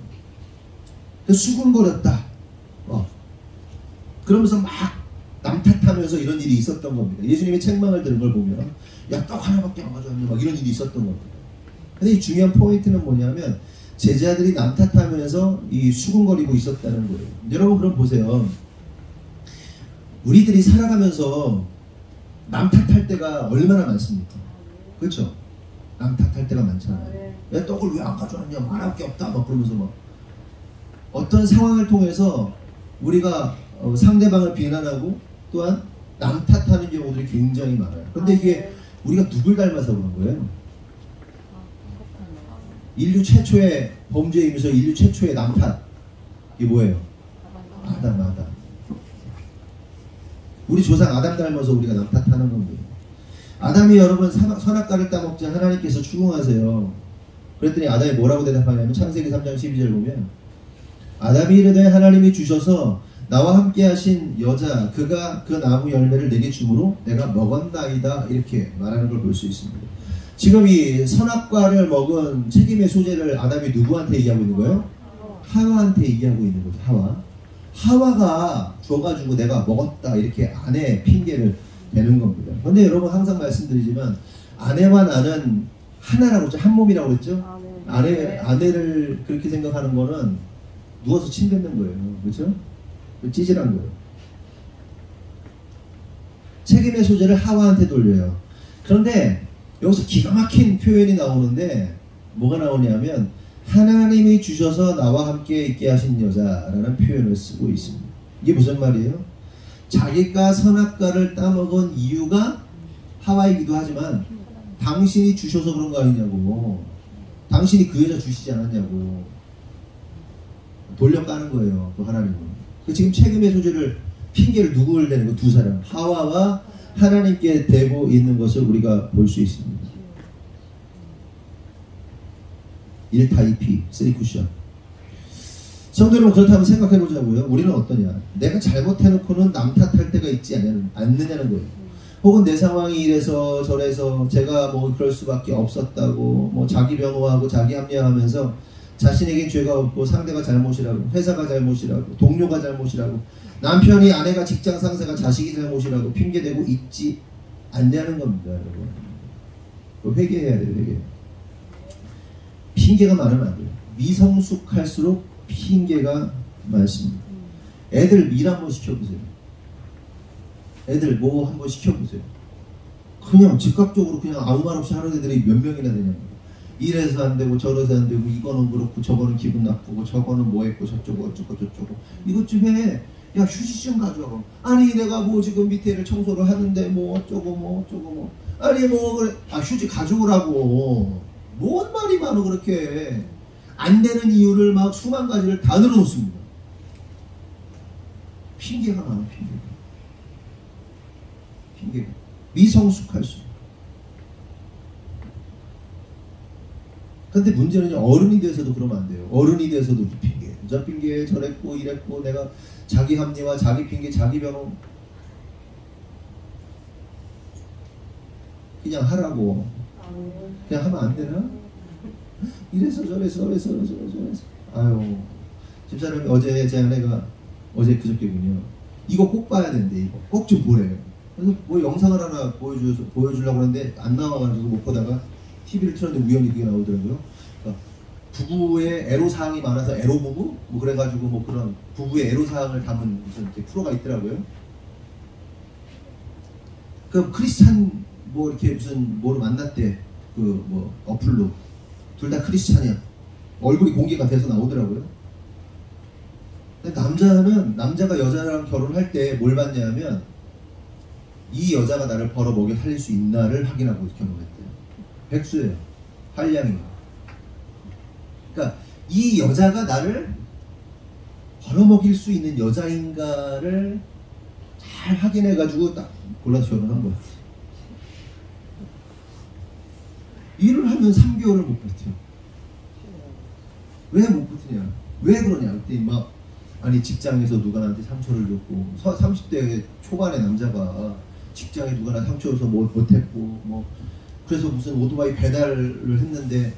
수군거렸다. 그러면서 막 남 탓하면서 이런 일이 있었던 겁니다. 예수님의 책망을 들은 걸 보면 야 떡 하나밖에 안 가져왔냐 막 이런 일이 있었던 겁니다. 근데 이 중요한 포인트는 뭐냐면 제자들이 남 탓하면서 이 수군거리고 있었다는 거예요. 여러분 그럼 보세요. 우리들이 살아가면서 남 탓할 때가 얼마나 많습니까? 그렇죠? 남 탓할 때가 많잖아요. 야 떡을 왜 안 가져왔냐 막 하나밖에 없다 막 그러면서 막 어떤 상황을 통해서 우리가 상대방을 비난하고 또한 남 탓하는 경우들이 굉장히 많아요. 그런데 이게 우리가 누굴 닮아서 그런 거예요? 인류 최초의 범죄이면서 인류 최초의 남 탓. 이게 뭐예요? 아담. 우리 조상 아담 닮아서 우리가 남 탓하는 겁니다. 아담이 여러분 선악과를 따먹자 하나님께서 추궁하세요. 그랬더니 아담이 뭐라고 대답하냐면 창세기 3장 12절 보면 아담이 이르되 하나님이 주셔서 나와 함께 하신 여자 그가 그 나무 열매를 내게 주므로 내가 먹었나이다 이렇게 말하는 걸 볼 수 있습니다. 지금 이 선악과를 먹은 책임의 소재를 아담이 누구한테 얘기하고 있는 거예요? 하와한테 얘기하고 있는 거죠. 하와가 줘가지고 내가 먹었다 이렇게 아내 핑계를 대는 겁니다. 그런데 여러분 항상 말씀드리지만 아내와 나는 하나라고 했죠. 한 몸이라고 했죠. 아내를 그렇게 생각하는 거는 누워서 침 뱉는 거예요. 그렇죠? 찌질한 거예요. 책임의 소재를 하와한테 돌려요. 그런데 여기서 기가 막힌 표현이 나오는데 뭐가 나오냐면 하나님이 주셔서 나와 함께 있게 하신 여자라는 표현을 쓰고 있습니다. 이게 무슨 말이에요? 자기가 선악과를 따먹은 이유가 하와이기도 하지만 당신이 주셔서 그런 거 아니냐고. 당신이 그 여자 주시지 않았냐고 돌려까는 거예요. 그 하나님은. 지금 책임의 소재를 핑계를 누구를 대는 거? 두 사람. 하와와 하나님께 대고 있는 것을 우리가 볼 수 있습니다. 1타 2피 3쿠션. 성도 여러분 그렇다면 생각해 보자고요. 우리는 어떠냐? 내가 잘못해놓고는 남 탓할 때가 있지 않느냐는 거예요. 혹은 내 상황이 이래서 저래서 제가 뭐 그럴 수밖에 없었다고 뭐 자기 변호하고 자기 합리화하면서 자신에겐 죄가 없고 상대가 잘못이라고 회사가 잘못이라고 동료가 잘못이라고 남편이 아내가 직장 상사가 자식이 잘못이라고 핑계대고 있지 않냐는 겁니다. 여러분 회개해야 돼요. 회개. 핑계가 많으면 안 돼요. 미성숙할수록 핑계가 많습니다. 애들 일 한번 시켜보세요. 애들 뭐 한번 시켜보세요. 그냥 즉각적으로 그냥 아무 말 없이 하는 애들이 몇 명이나 되냐고. 이래서 안 되고 저래서 안 되고 이거는 그렇고 저거는 기분 나쁘고 저거는 뭐 했고 저쩌고 어쩌고 저쩌고 이것 좀 해. 야 휴지 좀 가져와. 아니 내가 뭐 지금 밑에를 청소를 하는데 뭐 어쩌고 뭐 어쩌고 뭐 아니 뭐 그래. 아 휴지 가져오라고. 뭔 말이 많어 그렇게. 안 되는 이유를 막 수만 가지를 다 늘어놓습니다. 핑계가 많아 핑계가. 미성숙할 수. 근데 문제는 어른이 돼서도 그러면 안 돼요. 어른이 돼서도 이 핑계, 저 핑계, 저랬고 이랬고 내가 자기 합리화, 자기 핑계, 자기 변호 그냥 하라고. 그냥 하면 안 되나? 이래서 저래서 아유 집사람이 어제 제 아내가 어제 그저께군요. 이거 꼭 봐야 된대. 이거 꼭 좀 보래요. 그래서 뭐 영상을 하나 보여주려고 하는데 안 나와가지고 못 보다가 TV를 틀었는데 우연히 그게 나오더라고요. 그러니까 부부의 애로사항이 많아서 애로부부? 뭐 그래가지고 뭐 그런 부부의 애로사항을 담은 무슨 이렇게 프로가 있더라고요. 그 크리스찬 뭐 이렇게 무슨 뭐를 만났대. 그 뭐 어플로. 둘 다 크리스찬이야. 얼굴이 공개가 돼서 나오더라고요. 근데 남자가 여자랑 결혼할 때 뭘 봤냐면 이 여자가 나를 벌어먹여 살릴 수 있나를 확인하고 결혼했대요. 백수예요. 한량이에요. 그러니까 이 여자가 나를 벌어먹일 수 있는 여자인가를 잘 확인해가지고 딱 골라서 결혼한 거야. 일을 하면 3개월을 못 버텨. 왜 못 버티냐? 왜 그러냐? 그때 막 아니 직장에서 누가 나한테 상처를 줬고 30대 초반의 남자가 직장에 누가 나 상처 줘서 뭐 못했고 뭐 그래서 무슨 오토바이 배달을 했는데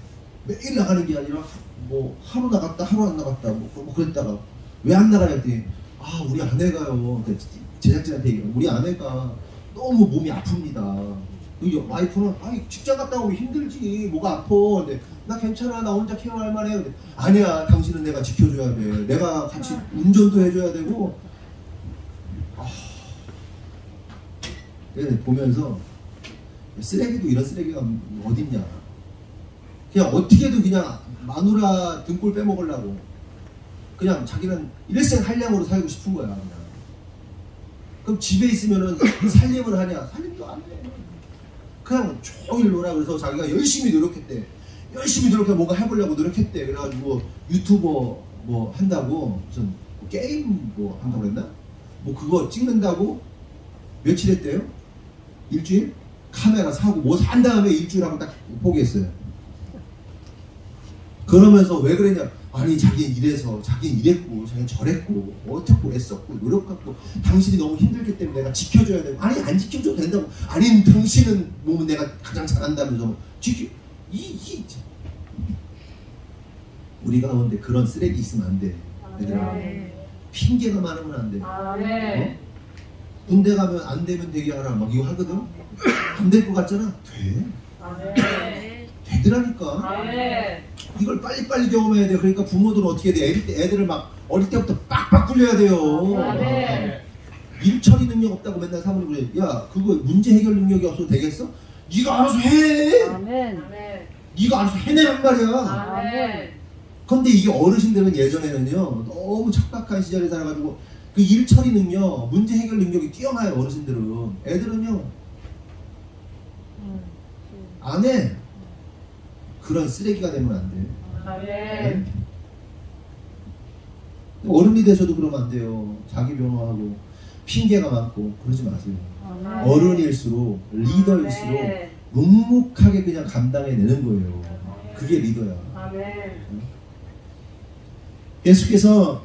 매일 나가는 게 아니라 뭐 하루 나갔다 하루 안 나갔다 뭐 그랬다가 왜 안 나가냐 했더니 아 우리 아내가요. 제작진한테 얘기해요. 우리 아내가 너무 몸이 아픕니다. 와이프는 아이 직장 갔다 오면 힘들지 뭐가 아파. 근데 나 괜찮아 나 혼자 케어할 만해. 근데 아니야 당신은 내가 지켜줘야 돼. 내가 같이 운전도 해줘야 되고. 보면서 쓰레기도 이런 쓰레기가 어딨냐. 그냥 어떻게든 그냥 마누라 등골 빼먹으려고 그냥 자기는 일생 한량으로 살고 싶은 거야. 그냥. 그럼 집에 있으면은 살림을 하냐? 살림도 안 해. 그냥 종일 놀아. 그래서 자기가 열심히 노력했대. 열심히 노력해 뭔가 해보려고 노력했대. 그래가지고 유튜버 뭐 한다고 무슨 게임 뭐 한다고 그랬나? 뭐 그거 찍는다고 며칠 했대요? 일주일? 카메라 사고 뭐 산 다음에 일주일 하고 딱 포기했어요. 그러면서 왜 그랬냐? 아니 자기는 이래서 자기는 이랬고 자기는 저랬고 어떻고 애썼고 노력했고 당신이 너무 힘들기 때문에 내가 지켜줘야 되고. 아니 안 지켜줘도 된다고. 아니 당신은 몸은 내가 가장 잘한다면서 우리 가운데 그런 쓰레기 있으면 안 돼. 얘들아. 핑계가 많으면 안 돼. 어? 군대 가면 안 되면 되게 하라 막 이거 하거든. 안 될 것 같잖아. 돼. 되더라니까. 이걸 빨리빨리 경험해야 돼. 그러니까 부모들은 어떻게 돼? 애들을 막 어릴 때부터 빡빡 굴려야 돼요. 일 처리 능력 없다고 맨날 사모님 그래. 야 그거 문제 해결 능력이 없어도 되겠어? 네가 알아서 해. 네가 알아서 해내란 말이야. 근데 이게 어르신들은 예전에는요 너무 척박한 시절에 살아가지고 그 일 처리 능력, 문제 해결 능력이 뛰어나요. 어르신들은. 애들은요 안 해. 그런 쓰레기가 되면 안 돼. 네? 어른이 돼서도 그러면 안 돼요. 자기 변호하고 핑계가 많고 그러지 마세요. 어른일수록 리더일수록 묵묵하게 그냥 감당해내는 거예요. 그게 리더야. 예수께서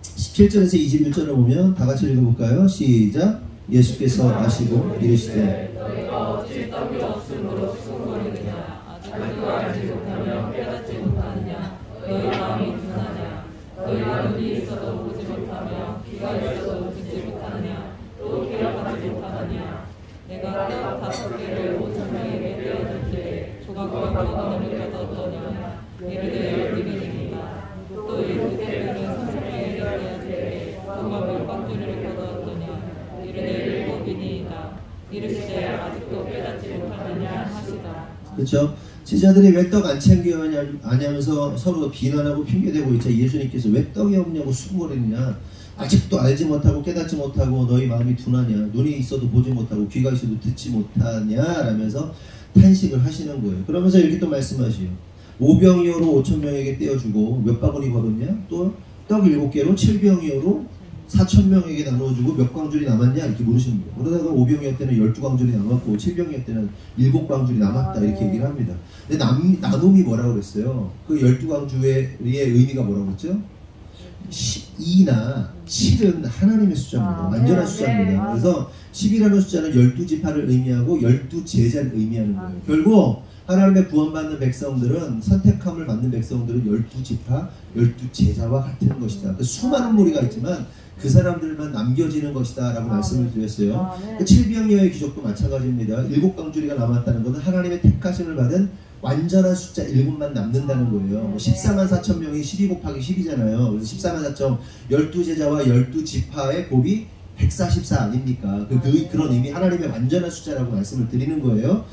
17절에서 21절을 보면 다 같이 읽어볼까요? 시작. 예수께서 아시고 이르시되 너희가 어찌 떡이 없으므로 수군거리느냐. 아직도 알지 못하며 깨닫지 못하느냐. 너희 마음이 둔하냐. 너희가 눈이 있어도 보지 못하며 귀가 있어도 듣지 못하느냐. 또 기억하지 못하느냐. 내가 떡 5개를 5,000명에게 떼어줄 때 조각과 떠너를 떼었더냐. 이르되 12개니까. 또 이 떼들은 3,000명에게 떼어줄 때 조각과 깍두리를 떼었더냐. 이르되 이르시되 아직도 깨닫지 못하느냐 하시더라. 그렇죠? 제자들이 왜 떡 안 챙겨냐면서 서로 비난하고 핑계대고 있자 예수님께서 왜 떡이 없냐고 수군거리느냐, 아직도 알지 못하고 깨닫지 못하고 너희 마음이 둔하냐, 눈이 있어도 보지 못하고 귀가 있어도 듣지 못하냐 라면서 탄식을 하시는 거예요. 그러면서 이렇게 또 말씀하시요. 5병이어로 5,000명에게 떼어주고 몇 바구니 거뒀냐? 또 떡 7개로 7병이어로 4,000명에게 나눠주고 몇 광줄이 남았냐? 이렇게 물으시는 거예요. 그러다가 5병이었 때는 12광줄이 남았고 7병이었 때는 7광줄이 남았다 이렇게 얘기를 합니다. 근데 나눔이 뭐라고 그랬어요? 그 12광줄의 의미가 뭐라고 그랬죠? 2나 7은 하나님의 숫자입니다. 완전한 숫자입니다. 그래서 10이라는 숫자는 12지파를 의미하고 12제자를 의미하는 거예요. 결국 하나님의 구원받는 백성들은, 선택함을 받는 백성들은 12지파, 12제자와 같은 것이다. 그 수많은 무리가 있지만 그 사람들만 남겨지는 것이다 라고 말씀을 드렸어요. 그 7병이어의 기적도 마찬가지입니다. 7광주리가 남았다는 것은 하나님의 택하심을 받은 완전한 숫자 7만 남는다는 거예요. 14만 4천 명이 12 곱하기 10이잖아요. 그래서 14만 4천 12제자와 12지파의 곱이 144 아닙니까? 그런 의미, 하나님의 완전한 숫자라고 말씀을 드리는 거예요.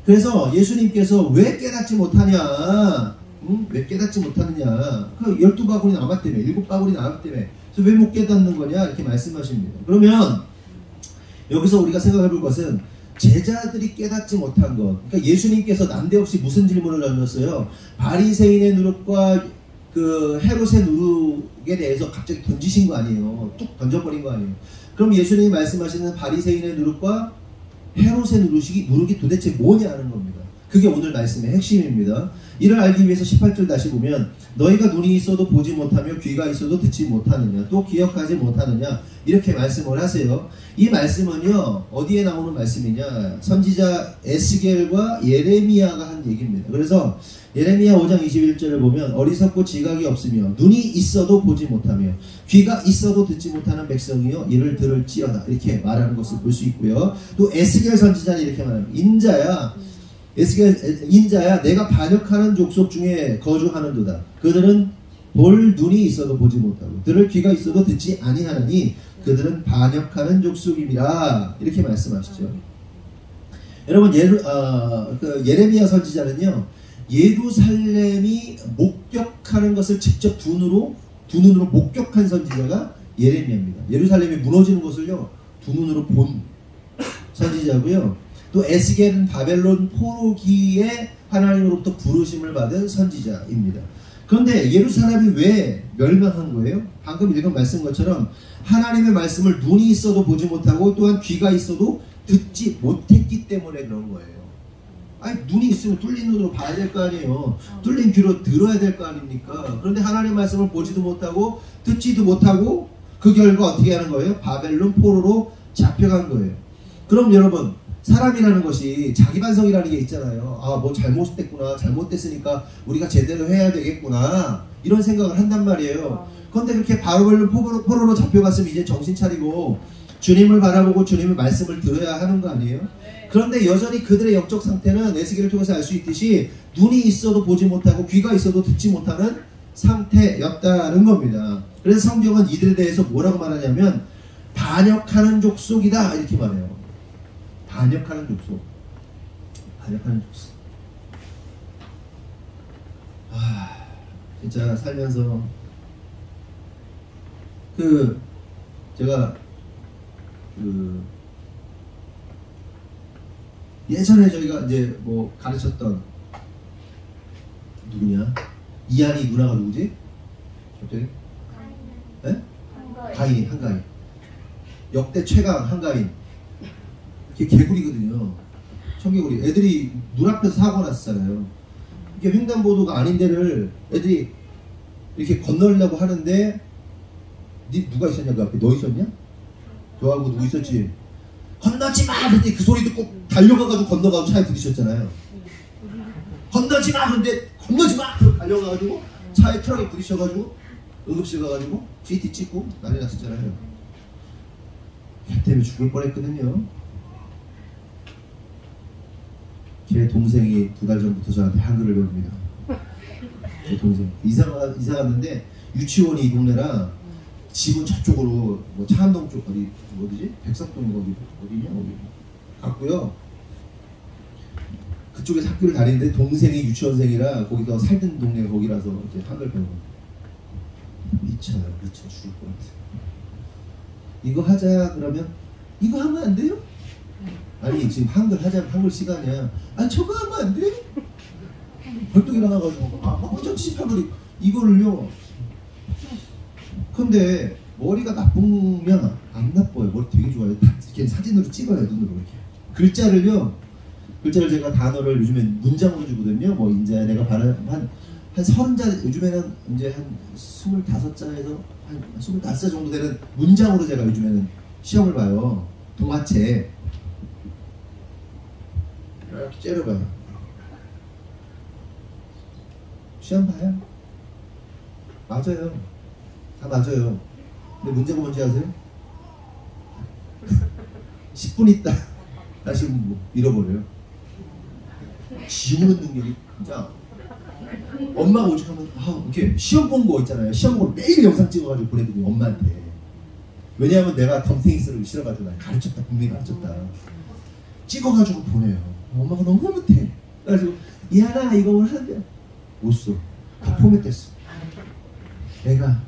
그래서 예수님께서 왜 깨닫지 못하냐? 왜 깨닫지 못하느냐? 그 12바구니 남았다며, 7바구니 남았다며. 그래서 왜 못 깨닫는 거냐? 이렇게 말씀하십니다. 그러면 여기서 우리가 생각해 볼 것은 제자들이 깨닫지 못한 것. 그러니까 예수님께서 난데없이 무슨 질문을 던졌어요? 바리새인의 누룩과 그 헤롯의 누룩에 대해서 갑자기 던지신 거 아니에요. 뚝 던져버린 거 아니에요. 그럼 예수님이 말씀하시는 바리새인의 누룩과 헤롯의 누룩이 도대체 뭐냐는 겁니다. 그게 오늘 말씀의 핵심입니다. 이를 알기 위해서 18절 다시 보면 너희가 눈이 있어도 보지 못하며 귀가 있어도 듣지 못하느냐, 또 기억하지 못하느냐, 이렇게 말씀을 하세요. 이 말씀은요 어디에 나오는 말씀이냐, 선지자 에스겔과 예레미야가 한 얘기입니다. 그래서 예레미야 5장 21절을 보면 어리석고 지각이 없으며 눈이 있어도 보지 못하며 귀가 있어도 듣지 못하는 백성이여 이를 들을지어다, 이렇게 말하는 것을 볼 수 있고요. 또 에스겔 선지자는 이렇게 말합니다. 인자야 내가 반역하는 족속 중에 거주하는도다. 그들은 볼 눈이 있어도 보지 못하고 들을 귀가 있어도 듣지 아니하느니 그들은 반역하는 족속임이라, 이렇게 말씀하시죠. 여러분 예레미야 선지자는요 예루살렘이 목격하는 것을 직접 두 눈으로 목격한 선지자가 예레미야입니다. 예루살렘이 무너지는 것을요 두 눈으로 본 선지자고요. 또 에스겔은 바벨론 포로기에 하나님으로부터 부르심을 받은 선지자입니다. 그런데 예루살렘이 왜 멸망한 거예요? 방금 읽은 말씀 것처럼 하나님의 말씀을 눈이 있어도 보지 못하고 또한 귀가 있어도 듣지 못했기 때문에 그런 거예요. 아니 눈이 있으면 뚫린 눈으로 봐야 될 거 아니에요. 뚫린 귀로 들어야 될 거 아닙니까? 그런데 하나님의 말씀을 보지도 못하고 듣지도 못하고 그 결과 어떻게 하는 거예요? 바벨론 포로로 잡혀간 거예요. 그럼 여러분 사람이라는 것이 자기 반성이라는 게 있잖아요. 아, 뭐 잘못됐구나, 잘못됐으니까 우리가 제대로 해야 되겠구나, 이런 생각을 한단 말이에요. 그런데 그렇게 바벨론 포로로 잡혀갔으면 이제 정신 차리고 주님을 바라보고 주님의 말씀을 들어야 하는 거 아니에요? 그런데 여전히 그들의 영적 상태는 에스겔을 통해서 알 수 있듯이 눈이 있어도 보지 못하고 귀가 있어도 듣지 못하는 상태였다는 겁니다. 그래서 성경은 이들에 대해서 뭐라고 말하냐면 반역하는 족속이다, 이렇게 말해요. 반역하는 족속. 반역하는 족속. 진짜 살면서 제가 예전에 저희가 이제 뭐 가르쳤던 누구냐? 이한이 누나가 누구지? 갑자기? 네? 한가인. 역대 최강 한가인. 개구리거든요. 청개구리. 애들이 눈앞에서 사고 났잖아요. 이게 횡단보도가 아닌 데를 애들이 이렇게 건너려고 하는데 누가 있었냐? 그 앞에 너 있었냐? 저하고 누구 있었지? 건너지 마! 근데 그 소리 듣고 달려가가지고 건너가고 차에 부딪혔잖아요. 건너지 마! 근데 건너지 마! 달려가가지고 차에 트럭에 부딪혀가지고 응급실 가가지고 CT 찍고 난리 났었잖아요. 걔 때문에 죽을 뻔했거든요. 제 동생이 2달 전부터 저한테 한글을 배웁니다. 제 동생 이사 갔는데 유치원이 이 동네라 집은 저쪽으로 뭐 차안동 쪽 어디지? 백석동 어디냐? 갔고요. 그쪽에서 학교를 다니는데 동생이 유치원생이라 거기서 살던 동네가 거기라서 이제 한글 배우고 미쳐 죽을 것 같아. 이거 하자 그러면 이거 하면 안 돼요? 아니 지금 한글 하자 한글 시간이야. 아 저거 하면 안 돼요? 벌떡 일어나가지고 먼저 18글이 이거를요. 근데 머리가 나쁘면 안 나빠요. 머리 되게 좋아요. 이렇게 사진으로 찍어요. 눈으로 이렇게. 글자를 제가 단어를 요즘에 문장으로 주거든요. 뭐 이제 내가 한 30자, 요즘에는 이제 한 25자에서 한 25자 정도 되는 문장으로 제가 요즘에는 시험을 봐요. 동화책 이렇게 째려봐요. 시험 봐요. 맞아요. 다 맞아요. 근데 문제가 뭔지 아세요? 10분 있다 다시 뭐 잃어버려요. 지우는 능력이 진짜. 엄마가 오죽하면 이렇게 시험 본 거 있잖아요. 시험 본 거 매일 영상 찍어가지고 보내거든요. 엄마한테. 왜냐하면 내가 덤탱이 쓰는 거 싫어가지고 나 가르쳤다. 분명히 가르쳤다. 찍어가지고 보내요. 엄마가 너무 못해. 그래가지고 이하나 이거 오늘 하는데 못 써. 다 포맷됐어. 내가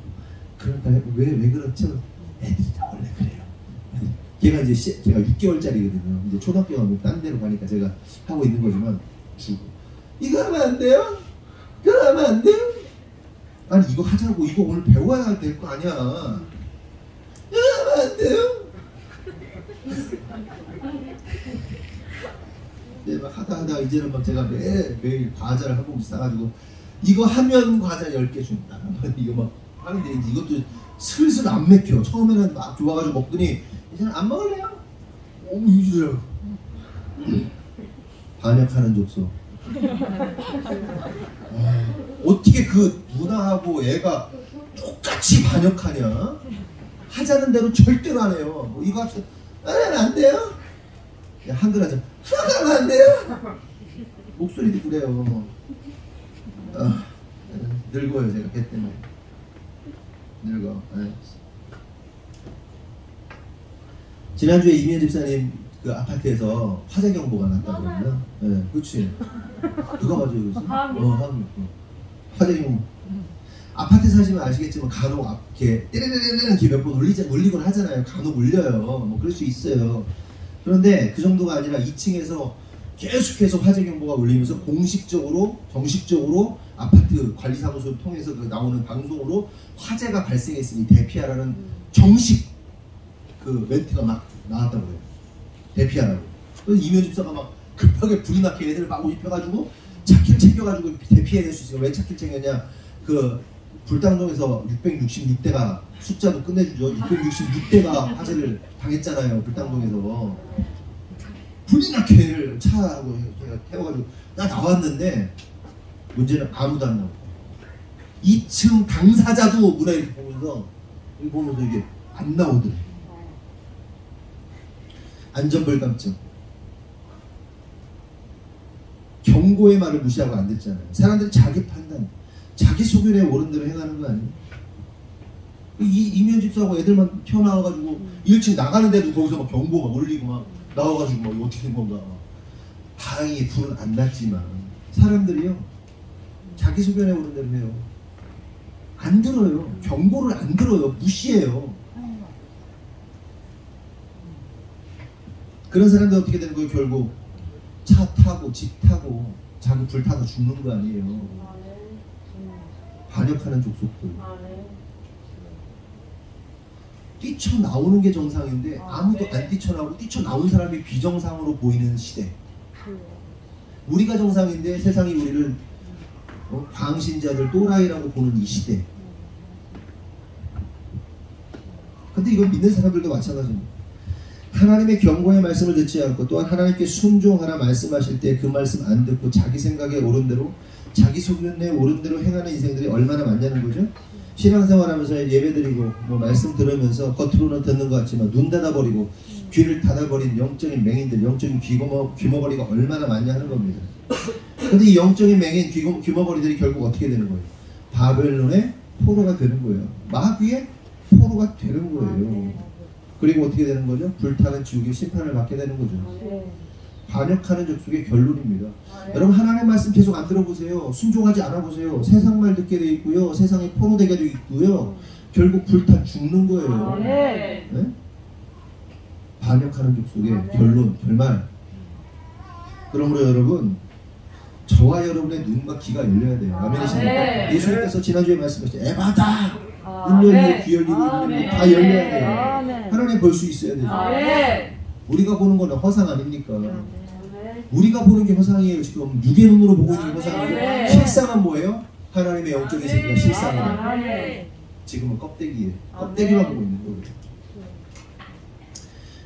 그러니까 왜 그렇죠? 애들이 다 원래 그래요. 걔가 이제 걔가 6개월짜리거든요. 이제 초등학교 가면 딴 데로 가니까 제가 하고 있는 거지만 주고 이거 하면 안 돼요? 그거 하면 안 돼요? 아니 이거 하자고 이거 오늘 배워야 될 거 아니야. 이거 하면 안 돼요? 네, 막 하다 이제는 막 제가 매일 과자를 한 봉지 싸가지고 이거 하면 과자 10개 준다. 이거 막 하는데 이제 이것도 슬슬 안 맥혀. 처음에는 막 좋아가지고 먹더니 이제는 안 먹을래요? 너무 유주해요. 반역하는 족소. 어떻게 그 누나하고 애가 똑같이 반역하냐? 하자는 대로 절대로 안 해요. 뭐 이거 합시다. 안 돼요? 야, 한글 하자. 하면 안 돼요? 목소리도 그래요. 늙어요 제가 걔 때문에. 늙어. 지난주에 이미연 집사님 그 아파트에서 화재 경보가 났다고 그러나? 네, 그렇지. 누가 봐줘요 그래서? 화재 경보. 아파트 사시면 아시겠지만 간혹 이렇게 때레레레레는 몇 번 울리곤 하잖아요. 간혹 울려요. 뭐 그럴 수 있어요. 그런데 그 정도가 아니라 2층에서 계속해서 화재 경보가 울리면서 공식적으로 정식적으로 아파트 관리사무소를 통해서 그 나오는 방송으로 화재가 발생했으니 대피하라는 정식 그 멘트가 막 나왔다고 해요. 대피하라고. 그래서 이면 집사가 막 급하게 불이 나게 애들 막 입혀가지고 차키를 챙겨가지고 대피해야 될 수 있어요. 왜 차키를 챙겼냐? 그 불당동에서 666대가 숫자도 끝내주죠. 666대가 화재를 당했잖아요. 불당동에서. 불이 나게 애를 차하고 태워가지고 나 나왔는데 문제는 아무도 안 나오고 2층 당사자도 문화 이렇게 보면서 이게 안 나오더래. 안전불감증. 경고의 말을 무시하고 안 됐잖아요. 사람들이 자기 판단, 자기 소견에 옳은 대로 행하는 거 아니에요? 이면 집사하고 애들만 튀어나와가지고 1층 나가는데도 거기서 막 경보가 울리고 막 나와가지고 막 어떻게 된 건가. 다행히 불은 안 났지만 사람들이요 자기 소견에 옳은 대로 해요. 안 들어요. 경고를 안 들어요. 무시해요. 그런 사람들 어떻게 되는 거예요? 결국 차 타고 집 타고 자기 불 타서 죽는 거 아니에요. 반역하는 족속들. 뛰쳐나오는 게 정상인데 아무도 안 뛰쳐나오고 뛰쳐나온 사람이 비정상으로 보이는 시대. 우리가 정상인데 세상이 우리를 광신자들 또라이라고 보는 이 시대. 근데 이건 믿는 사람들도 마찬가지입니다. 하나님의 경고의 말씀을 듣지 않고 또한 하나님께 순종하라 말씀하실 때 그 말씀 안 듣고 자기 생각에 옳은 대로 자기 소견에 옳은 대로 행하는 인생들이 얼마나 많냐는 거죠. 신앙생활하면서 예배드리고 뭐 말씀 들으면서 겉으로는 듣는 것 같지만 눈 닫아버리고 귀를 닫아버린 영적인 맹인들, 영적인 귀머거리가 얼마나 많냐 하는 겁니다. 근데 이 영적인 맹인 귀머거리들이 결국 어떻게 되는 거예요? 바벨론의 포로가 되는 거예요. 마귀의 포로가 되는 거예요. 그리고 어떻게 되는 거죠? 불타는 지옥의 심판을 받게 되는 거죠. 반역하는 족속의 결론입니다. 여러분 하나님의 말씀 계속 안 들어보세요. 순종하지 않아 보세요. 세상 말 듣게 돼 있고요. 세상에 포로되게 돼 있고요. 결국 불타 죽는 거예요. 네? 반역하는 족속의 결론, 결말. 그러므로 여러분 저와 여러분의 눈과 귀가 열려야 돼요. 아멘이십니까? 예수님께서 지난주에 말씀하셨죠. 에바다! 눈 열리고 귀 열리고 눈 열리고 다 열려야 돼요. 하나님 볼 수 있어야 되죠. 우리가 보는 건 허상 아닙니까? 우리가 보는 게 허상이에요. 지금 육의 눈으로 보고 있는 게 허상이에요. 실상은 뭐예요? 하나님의 영적인 세계가 실상이에요. 지금은 껍데기예요. 껍데기만 보고 있는 거예요.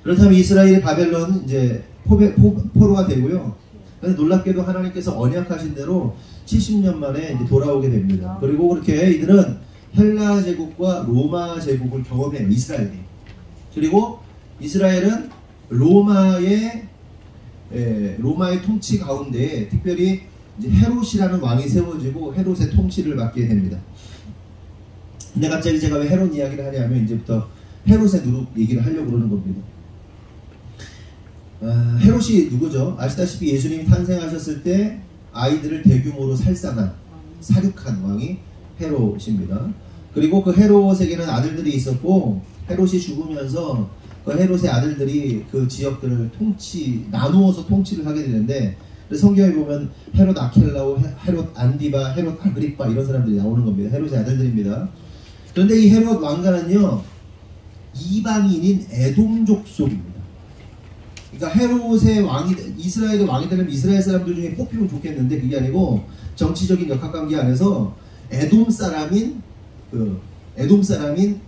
그렇다면 이스라엘이 바벨론 이제 포로가 되고요. 그런데 놀랍게도 하나님께서 언약하신 대로 70년 만에 이제 돌아오게 됩니다. 그리고 그렇게 이들은 헬라 제국과 로마 제국을 경험해요. 이스라엘이. 그리고 이스라엘은 로마의 통치 가운데 특별히 이제 헤롯이라는 왕이 세워지고 헤롯의 통치를 맡게 됩니다. 근데 갑자기 제가 왜 헤롯 이야기를 하냐면 이제부터 헤롯의 누룩 얘기를 하려고 그러는 겁니다. 헤롯이 누구죠? 아시다시피 예수님이 탄생하셨을 때 아이들을 대규모로 사륙한 왕이 헤롯입니다. 그리고 그 헤롯에게는 아들들이 있었고 헤롯이 죽으면서 그 헤롯의 아들들이 그 지역들을 나누어서 통치를 하게 되는데 성경에 보면 헤롯 아켈라오, 헤롯 안디바, 헤롯 아그리파 이런 사람들이 나오는 겁니다. 헤롯의 아들들입니다. 그런데 이 헤롯 왕가는요 이방인인 에돔 족속입니다. 그러니까 헤롯의 이스라엘의 왕이 되려면 이스라엘 사람들 중에 뽑히면 좋겠는데 그게 아니고 정치적인 역학관계 안에서 에돔 사람인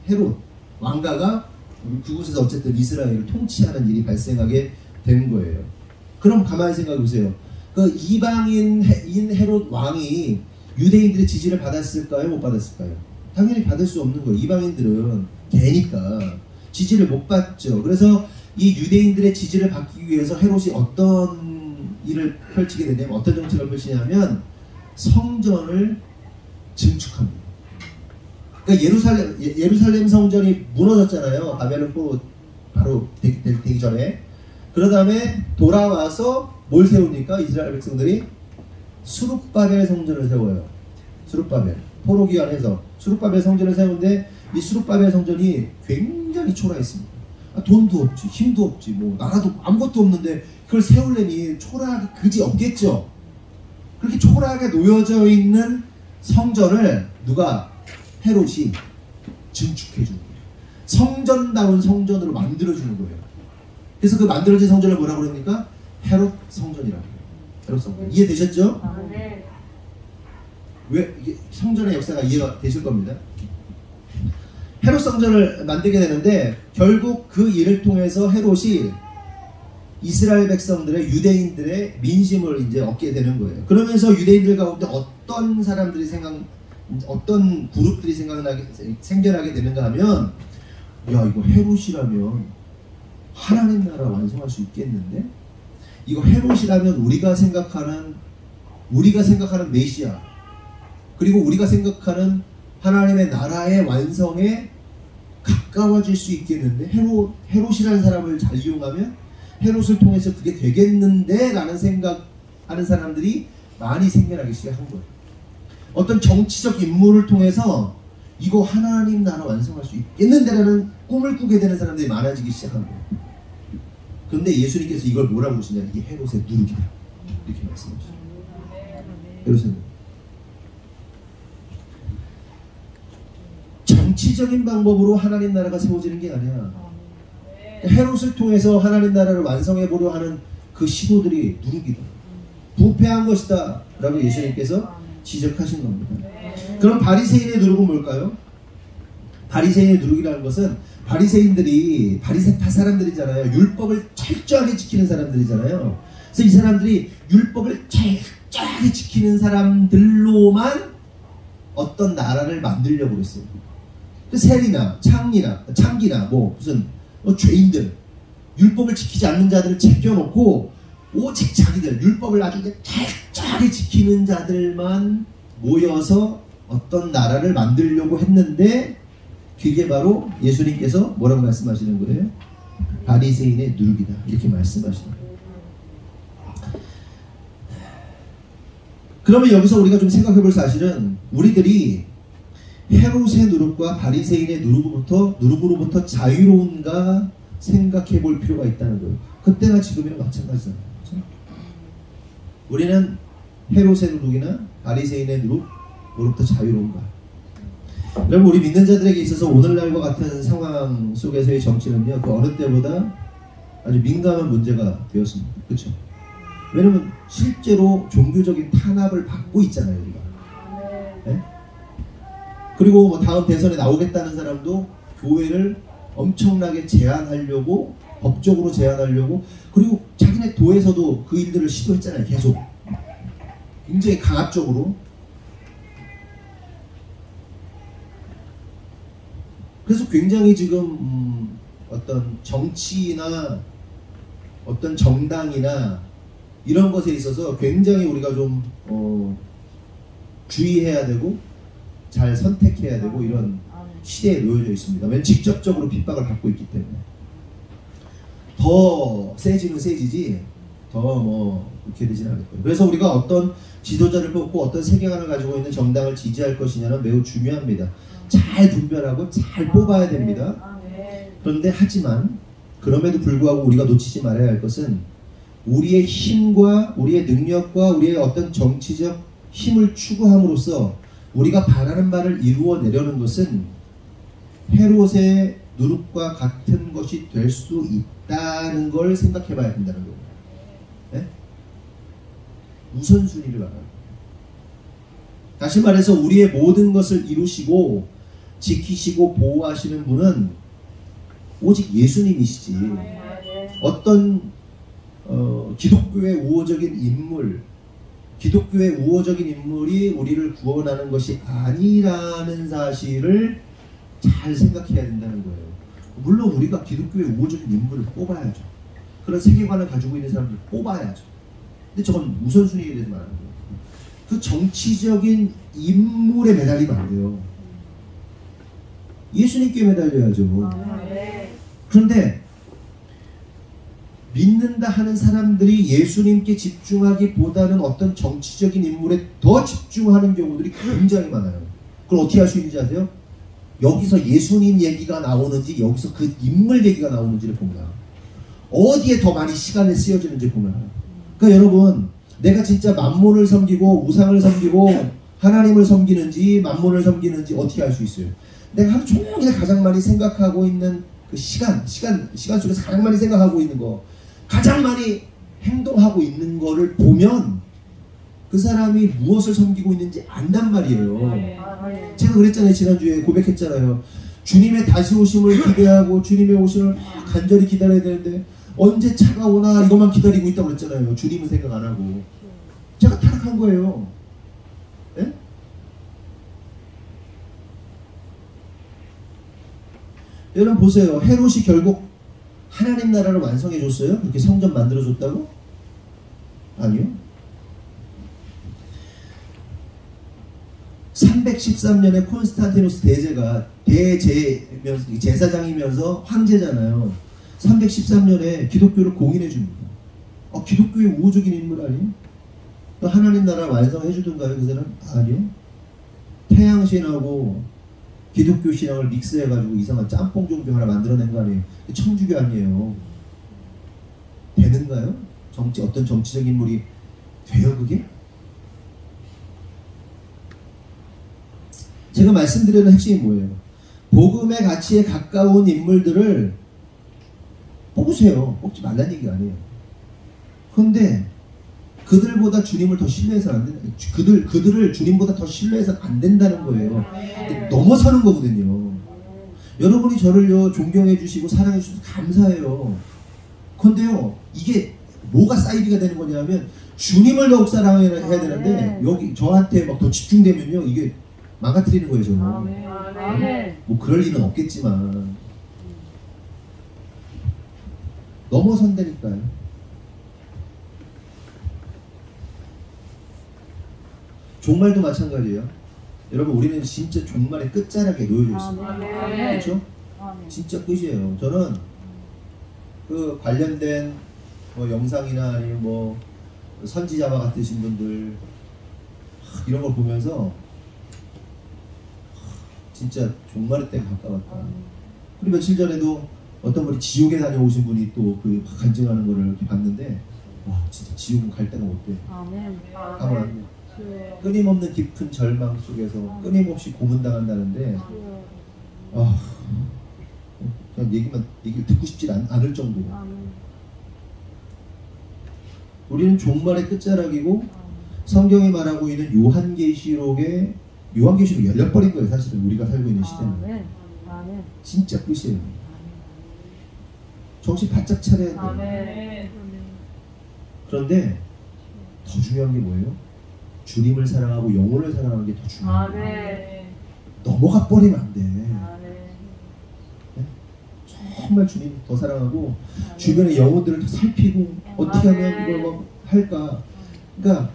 헤롯 왕가가 그곳에서 어쨌든 이스라엘을 통치하는 일이 발생하게 된 거예요. 그럼 가만히 생각해 보세요. 그 이방인인 헤롯 왕이 유대인들의 지지를 받았을까요? 못 받았을까요? 당연히 받을 수 없는 거예요. 이방인들은 개니까 지지를 못 받죠. 그래서 이 유대인들의 지지를 받기 위해서 헤롯이 어떤 일을 펼치게 되냐면 어떤 정책을 펼치냐면 성전을 증축합니다. 그러니까 예루살렘 성전이 무너졌잖아요. 바벨론 포로 바로 되기 전에. 그 다음에 돌아와서 뭘 세웁니까? 이스라엘 백성들이 수룹바벨 성전을 세워요. 수룹바벨 포로 기간에서 수룹바벨 성전을 세우는데 이 수룹바벨 성전이 굉장히 초라했습니다. 돈도 없지, 힘도 없지, 뭐 나라도 아무것도 없는데 그걸 세우려니 초라하게 그지 없겠죠. 그렇게 초라하게 놓여져 있는 성전을 누가 헤롯이 증축해 주는 거예요. 성전다운 성전으로 만들어주는 거예요. 그래서 그 만들어진 성전을 뭐라고 그럽니까? 헤롯 성전이라고 해요. 헤롯 성전. 이해되셨죠? 네. 왜 이게 성전의 역사가 이해가 되실 겁니다. 헤롯 성전을 만들게 되는데 결국 그 일을 통해서 헤롯이 이스라엘 백성들의 유대인들의 민심을 이제 얻게 되는 거예요. 그러면서 유대인들 가운데 어떤 그룹들이 생겨나게 되는가 하면 야 이거 헤롯이라면 하나님 나라 완성할 수 있겠는데? 이거 헤롯이라면 우리가 생각하는 메시아 그리고 우리가 생각하는 하나님의 나라의 완성에 가까워질 수 있겠는데 헤롯이라는 사람을 잘 이용하면 헤롯을 통해서 그게 되겠는데 라는 생각하는 사람들이 많이 생겨나기 시작한 거예요. 어떤 정치적 인물을 통해서 이거 하나님 나라 완성할 수 있겠는데 라는 꿈을 꾸게 되는 사람들이 많아지기 시작한 거예요. 그런데 예수님께서 이걸 뭐라고 그러시냐, 이게 헤롯의 누룩이다 이렇게 말씀하시죠. 헤롯의 누룩. 정치적인 방법으로 하나님 나라가 세워지는 게 아니야. 헤롯을 통해서 하나님 나라를 완성해 보려 하는 그 시도들이 누룩이다, 부패한 것이다 라고 예수님께서 지적하신 겁니다. 그럼 바리새인의 누룩은 뭘까요? 바리새인의 누룩이라는 것은 바리새인들이 바리새파 사람들이잖아요. 율법을 철저하게 지키는 사람들이잖아요. 그래서 이 사람들이 율법을 철저하게 지키는 사람들로만 어떤 나라를 만들려고 그랬어요. 세리나 창기나 무슨 죄인들, 율법을 지키지 않는 자들을 제껴놓고 오직 자기들 율법을 아주 철저하게 지키는 자들만 모여서 어떤 나라를 만들려고 했는데 그게 바로 예수님께서 뭐라고 말씀하시는 거예요? 바리새인의 누룩이다 이렇게 말씀하시는 거예요. 그러면 여기서 우리가 좀 생각해 볼 사실은 우리들이 헤롯의 누룩과 바리새인의 누룩으로부터 자유로운가 생각해 볼 필요가 있다는 거예요. 그때나 지금이나 마찬가지잖아요. 그렇죠? 우리는 헤롯의 누룩이나 바리새인의 누룩으로부터 자유로운가? 여러분, 우리 믿는 자들에게 있어서 오늘날과 같은 상황 속에서의 정치는요, 그 어느 때보다 아주 민감한 문제가 되었습니다. 그렇죠? 왜냐면 실제로 종교적인 탄압을 받고 있잖아요, 우리가. 네? 그리고 뭐 다음 대선에 나오겠다는 사람도 교회를 엄청나게 제한하려고, 법적으로 제한하려고, 그리고 자기네 도에서도 그 일들을 시도했잖아요, 계속. 굉장히 강압적으로. 그래서 굉장히 지금 어떤 정치나 어떤 정당이나 이런 것에 있어서 굉장히 우리가 좀 주의해야 되고 잘 선택해야 되고 이런 시대에 놓여져 있습니다. 왜냐면 직접적으로 핍박을 받고 있기 때문에. 더 세지면 세지지 더 뭐 그렇게 되지는 않을 거예요. 그래서 우리가 어떤 지도자를 뽑고 어떤 세계관을 가지고 있는 정당을 지지할 것이냐는 매우 중요합니다. 잘 분별하고 잘 뽑아야 됩니다. 그런데 하지만 그럼에도 불구하고 우리가 놓치지 말아야 할 것은 우리의 힘과 우리의 능력과 우리의 어떤 정치적 힘을 추구함으로써 우리가 바라는 바를 이루어내려는 것은 헤롯의 누룩과 같은 것이 될 수 있다는 걸 생각해 봐야 된다는 거예요. 네? 우선순위를 말하는 거예요. 다시 말해서 우리의 모든 것을 이루시고 지키시고 보호하시는 분은 오직 예수님이시지. 어떤 기독교의 우호적인 인물, 기독교의 우호적인 인물이 우리를 구원하는 것이 아니라는 사실을 잘 생각해야 된다는 거예요. 물론 우리가 기독교의 우호적인 인물을 뽑아야죠. 그런 세계관을 가지고 있는 사람들을 뽑아야죠. 근데 저건 우선순위에 대해서 말하는 거예요. 그 정치적인 인물에 매달리면 안 돼요. 예수님께 매달려야죠. 그런데 믿는다 하는 사람들이 예수님께 집중하기보다는 어떤 정치적인 인물에 더 집중하는 경우들이 굉장히 많아요. 그걸 어떻게 할 수 있는지 아세요? 여기서 예수님 얘기가 나오는지 여기서 그 인물 얘기가 나오는지를 보면 어디에 더 많이 시간이 쓰여지는지 보면 그러니까 여러분 내가 진짜 만몬을 섬기고 우상을 섬기고 하나님을 섬기는지 만몬을 섬기는지 어떻게 알 수 있어요? 내가 하루 종일 가장 많이 생각하고 있는 그 시간 속에서 가장 많이 생각하고 있는 거 가장 많이 행동하고 있는 거를 보면 그 사람이 무엇을 섬기고 있는지 안단 말이에요. 제가 그랬잖아요. 지난주에 고백했잖아요. 주님의 다시 오심을 기대하고 주님의 오심을 간절히 기다려야 되는데 언제 차가 오나 이것만 기다리고 있다고 그랬잖아요. 주님은 생각 안 하고. 제가 타락한 거예요. 네? 여러분 보세요. 헤롯이 결국 하나님 나라를 완성해 줬어요? 그렇게 성전 만들어 줬다고? 아니요. 313년에 콘스탄티누스 대제가 제사장이면서 황제잖아요. 313년에 기독교를 공인해 줍니다. 기독교의 우호적인 인물 아니에요? 하나님 나라 완성해 주던가요? 그 사람? 아니요. 태양신하고 기독교 신앙을 믹스해가지고 이상한 짬뽕 종교 하나 만들어낸 거 아니에요? 천주교 아니에요. 되는가요? 어떤 정치적 인물이 돼요 그게? 제가 말씀드리는 핵심이 뭐예요? 복음의 가치에 가까운 인물들을 뽑으세요. 뽑지 말라는 얘기가 아니에요. 그런데 그들보다 주님을 더 신뢰해서는 안 된다. 그들을 주님보다 더 신뢰해서는 안 된다는 거예요. 넘어서는 거거든요. 여러분이 저를요 존경해 주시고 사랑해 주셔서 감사해요. 그런데요 이게 뭐가 사이드가 되는 거냐면 주님을 더욱 사랑해야 되는데 여기 저한테 막 더 집중되면요 이게 망가뜨리는 거예요 저는. 뭐 그럴 일은 없겠지만 넘어선다니까요. 종말도 마찬가지예요. 여러분 우리는 진짜 종말의 끝자락에 놓여져 있습니다. 그렇죠? 진짜 끝이에요. 저는 그 관련된 뭐 영상이나 아니면 뭐 선지자와 같으신 분들 이런 걸 보면서 진짜 종말의 때가 가까웠다. 그리고 며칠 전에도 어떤 분이 지옥에 다녀오신 분이 또 그 간증하는 거를 이렇게 봤는데 와 진짜 지옥은 갈 데가 없대. 아멘. 끊임없는 깊은 절망 속에서 끊임없이 고문당한다는데 그냥 얘기를 듣고 싶지 않을 정도로 우리는 종말의 끝자락이고 성경이 말하고 있는 요한계시록이 열려버린 거예요. 사실은 우리가 살고 있는 시대는 진짜 끝이에요. 정신 바짝 차려야 돼요. 그런데 더 중요한 게 뭐예요? 주님을 사랑하고 영혼을 사랑하는 게 더 중요해요. 넘어가 버리면 안 돼. 네? 정말 주님 더 사랑하고 주변의 영혼들을 더 살피고 어떻게 하면 이걸 막 할까. 그러니까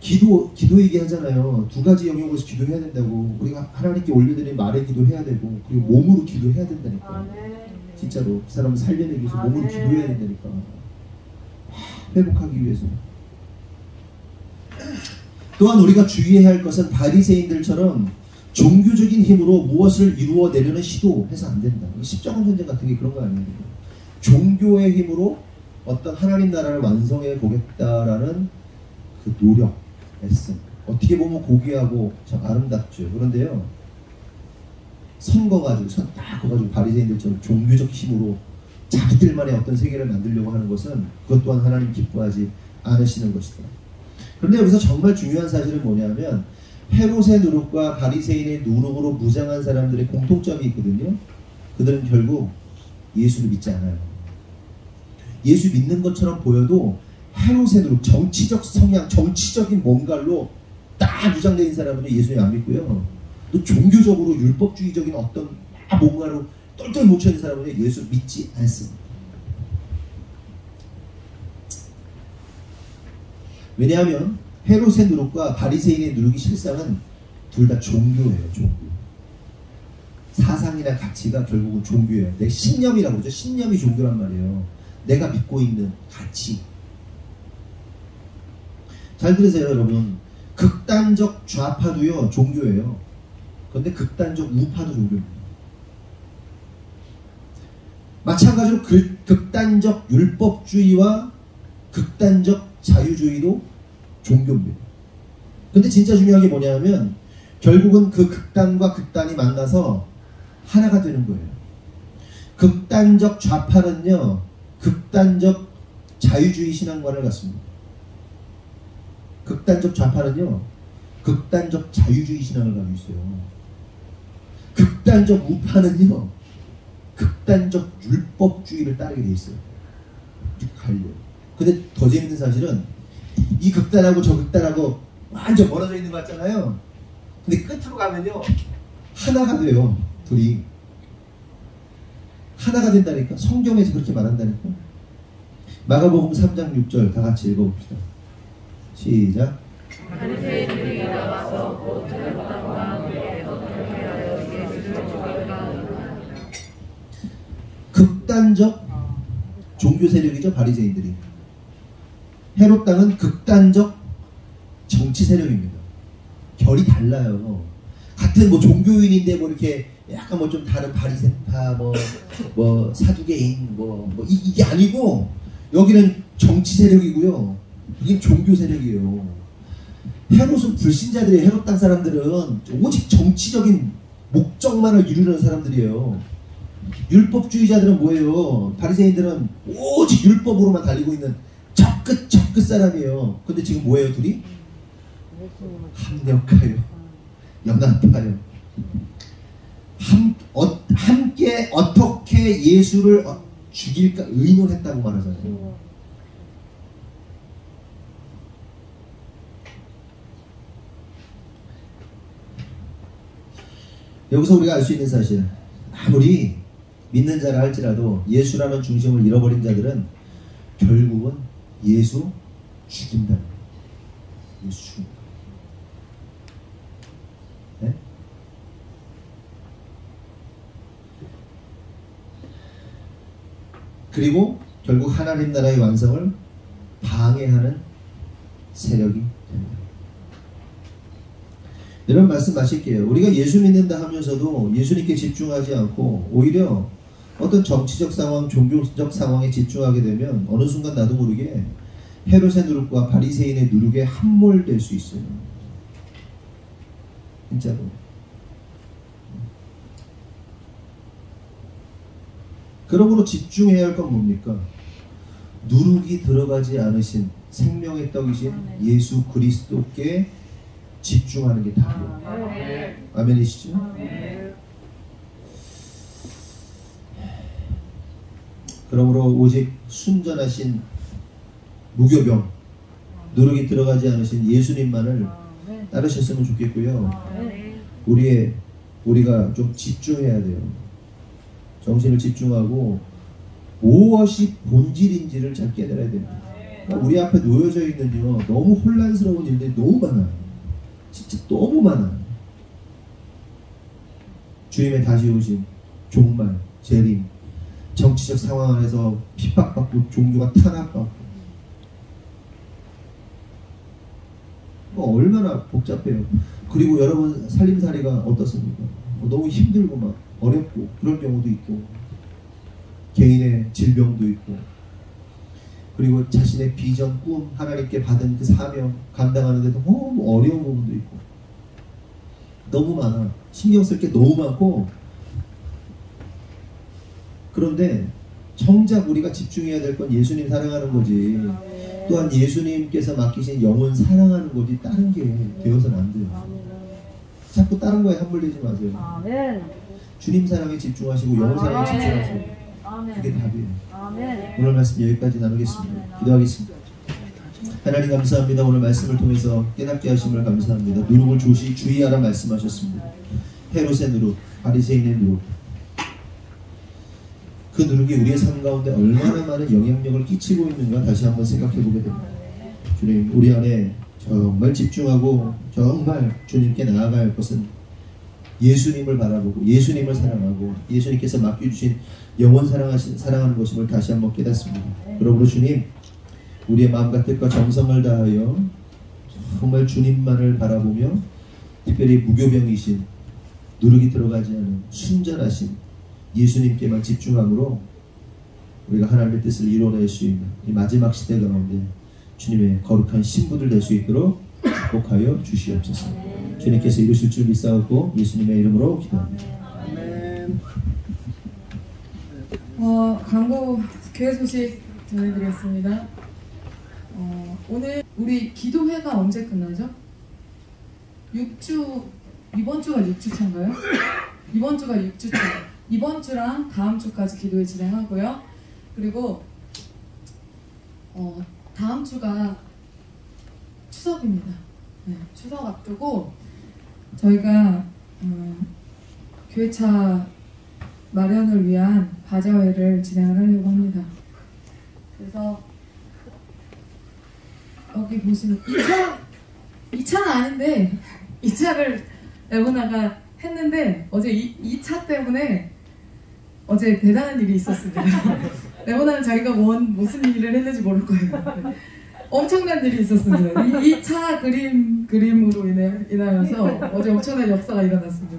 기도 얘기하잖아요. 두 가지 영역에서 기도해야 된다고. 우리가 하나님께 올려드린 말에 기도해야 되고 그리고 몸으로 기도해야 된다니까. 진짜로 그 사람을 살려내기 위해서 몸으로 기도해야 된다니까. 회복하기 위해서. 또한 우리가 주의해야 할 것은 바리새인들처럼 종교적인 힘으로 무엇을 이루어내려는 시도해서 안 된다. 십자군 전쟁 같은 게 그런 거 아니에요. 종교의 힘으로 어떤 하나님 나라를 완성해 보겠다라는 그 노력, 애씀. 어떻게 보면 고귀하고 참 아름답죠. 그런데요, 손 딱 커가지고 바리새인들처럼 종교적 힘으로 자기들만의 어떤 세계를 만들려고 하는 것은 그것 또한 하나님 기뻐하지 않으시는 것이다. 그런데 여기서 정말 중요한 사실은 뭐냐면 헤롯의 누룩과 바리새인의 누룩으로 무장한 사람들의 공통점이 있거든요. 그들은 결국 예수를 믿지 않아요. 예수 믿는 것처럼 보여도 헤롯의 누룩, 정치적 성향, 정치적인 뭔가로 딱 무장되어 있는 사람은 예수님 안 믿고요. 또 종교적으로 율법주의적인 어떤 뭔가로 똘똘 뭉쳐있는 사람은 예수 믿지 않습니다. 왜냐하면 헤롯의 누룩과 바리새인의 누룩이 실상은 둘 다 종교예요. 종교. 사상이나 가치가 결국은 종교예요. 내 신념이라고 그러죠. 신념이 종교란 말이에요. 내가 믿고 있는 가치. 잘 들으세요, 여러분. 극단적 좌파도요 종교예요. 그런데 극단적 우파도 종교입니다. 마찬가지로 극단적 율법주의와 극단적 자유주의도 종교입니다. 근데 진짜 중요한 게 뭐냐면 결국은 그 극단과 극단이 만나서 하나가 되는 거예요. 극단적 좌파는요 극단적 자유주의 신앙관을 갖습니다. 극단적 좌파는요 극단적 자유주의 신앙을 가지고 있어요. 극단적 우파는요 극단적 율법주의를 따르게 돼 있어요. 이렇게 갈려요. 근데 더 재밌는 사실은 이 극단하고 저 극단하고 완전 멀어져 있는 것 같잖아요. 근데 끝으로 가면요 하나가 돼요. 둘이 하나가 된다니까. 성경에서 그렇게 말한다니까. 마가복음 3장 6절 다 같이 읽어봅시다. 시작. 바리새인들이 나와서 곧 헤롯당과 함께 어떻게 하여 예수를 죽일까 하느라. 극단적 종교 세력이죠. 바리새인들이. 헤롯 땅은 극단적 정치 세력입니다. 결이 달라요. 같은 뭐 종교인인데 뭐 이렇게 약간 뭐 좀 다른 바리새파 뭐 사두개인 이게 아니고 여기는 정치 세력이고요. 이게 종교 세력이에요. 헤롯은 불신자들이 헤롯 땅 사람들은 오직 정치적인 목적만을 이루는 사람들이에요. 율법주의자들은 뭐예요? 바리새인들은 오직 율법으로만 달리고 있는 저 끝 사람이에요. 근데 지금 뭐예요 둘이? 합력하여 연합하여 함께 어떻게 예수를 죽일까 의논했다고 말하잖아요. 여기서 우리가 알 수 있는 사실, 아무리 믿는 자라 할지라도 예수라는 중심을 잃어버린 자들은 결국은 예수 죽인다. 예수 죽인다. 네? 그리고 결국 하나님 나라의 완성을 방해하는 세력이 됩니다. 이런 말씀 마실게요. 우리가 예수 믿는다 하면서도 예수님께 집중하지 않고 오히려 어떤 정치적 상황, 종교적 상황에 집중하게 되면 어느 순간 나도 모르게 헤롯의 누룩과 바리새인의 누룩에 함몰될 수 있어요. 진짜로. 그러므로 집중해야 할 건 뭡니까? 누룩이 들어가지 않으신 생명의 떡이신 예수 그리스도께 집중하는 게 답이에요. 아멘이시죠? 그러므로 오직 순전하신 무교병, 누룩이 들어가지 않으신 예수님만을 따르셨으면 좋겠고요. 우리가 좀 집중해야 돼요. 정신을 집중하고 무엇이 본질인지를 잘 깨달아야 됩니다. 우리 앞에 놓여져 있는요, 너무 혼란스러운 일들이 너무 많아요. 진짜 너무 많아요. 주님의 다시 오심, 종말, 재림, 정치적 상황 안에서 핍박받고 종교가 탄압받고 얼마나 복잡해요. 그리고 여러분 살림살이가 어떻습니까? 너무 힘들고 막 어렵고 그럴 경우도 있고, 개인의 질병도 있고, 그리고 자신의 비전, 꿈, 하나님께 받은 그 사명 감당하는 데도 너무 어려운 부분도 있고, 너무 많아. 신경 쓸 게 너무 많고. 그런데 정작 우리가 집중해야 될 건 예수님 사랑하는 거지, 또한 예수님께서 맡기신 영혼 사랑하는 거지 다른 게 되어서는 안 돼요. 자꾸 다른 거에 함몰되지 마세요. 주님 사랑에 집중하시고 영혼 사랑에 집중하세요. 그게 답이에요. 오늘 말씀 여기까지 나누겠습니다. 기도하겠습니다. 하나님 감사합니다. 오늘 말씀을 통해서 깨닫게 하심을 감사합니다. 누룩을 주의하라 말씀하셨습니다. 헤롯의 누룩, 바리새인의 누룩, 그 누룩이 우리의 삶 가운데 얼마나 많은 영향력을 끼치고 있는가 다시 한번 생각해 보게 됩니다. 주님, 우리 안에 정말 집중하고 정말 주님께 나아갈 것은 예수님을 바라보고 예수님을 사랑하고 예수님께서 맡겨주신 영원 사랑하는 것임을 다시 한번 깨닫습니다. 그러므로 주님, 우리의 마음과 뜻과 정성을 다하여 정말 주님만을 바라보며, 특별히 무교병이신, 누룩이 들어가지 않은 순전하신 예수님께만 집중함으로 우리가 하나님의 뜻을 이뤄낼 수 있는 이 마지막 시대 가운데 주님의 거룩한 신부들 될 수 있도록 축복하여 주시옵소서. 주님께서 이루실 줄 믿사옵고 예수님의 이름으로 기도합니다. 광고 교회 소식 전해드리겠습니다. 오늘 우리 기도회가 언제 끝나죠? 6주, 이번 주가 6주차인가요? 이번 주가 6주차. 이번 주랑 다음 주까지 기도회 진행하고요. 그리고 다음 주가 추석입니다. 네, 추석 앞두고 저희가 교회차 마련을 위한 바자회를 진행을 하려고 합니다. 그래서 여기 보시면 2차는 아닌데 2차를 레오나가 했는데 어제 2차 때문에 어제 대단한 일이 있었습니다. 레오나는 자기가 무슨 일을 했는지 모를 거예요. 엄청난 일이 있었습니다. 2차 그림으로 인하여서 어제 엄청난 역사가 일어났습니다.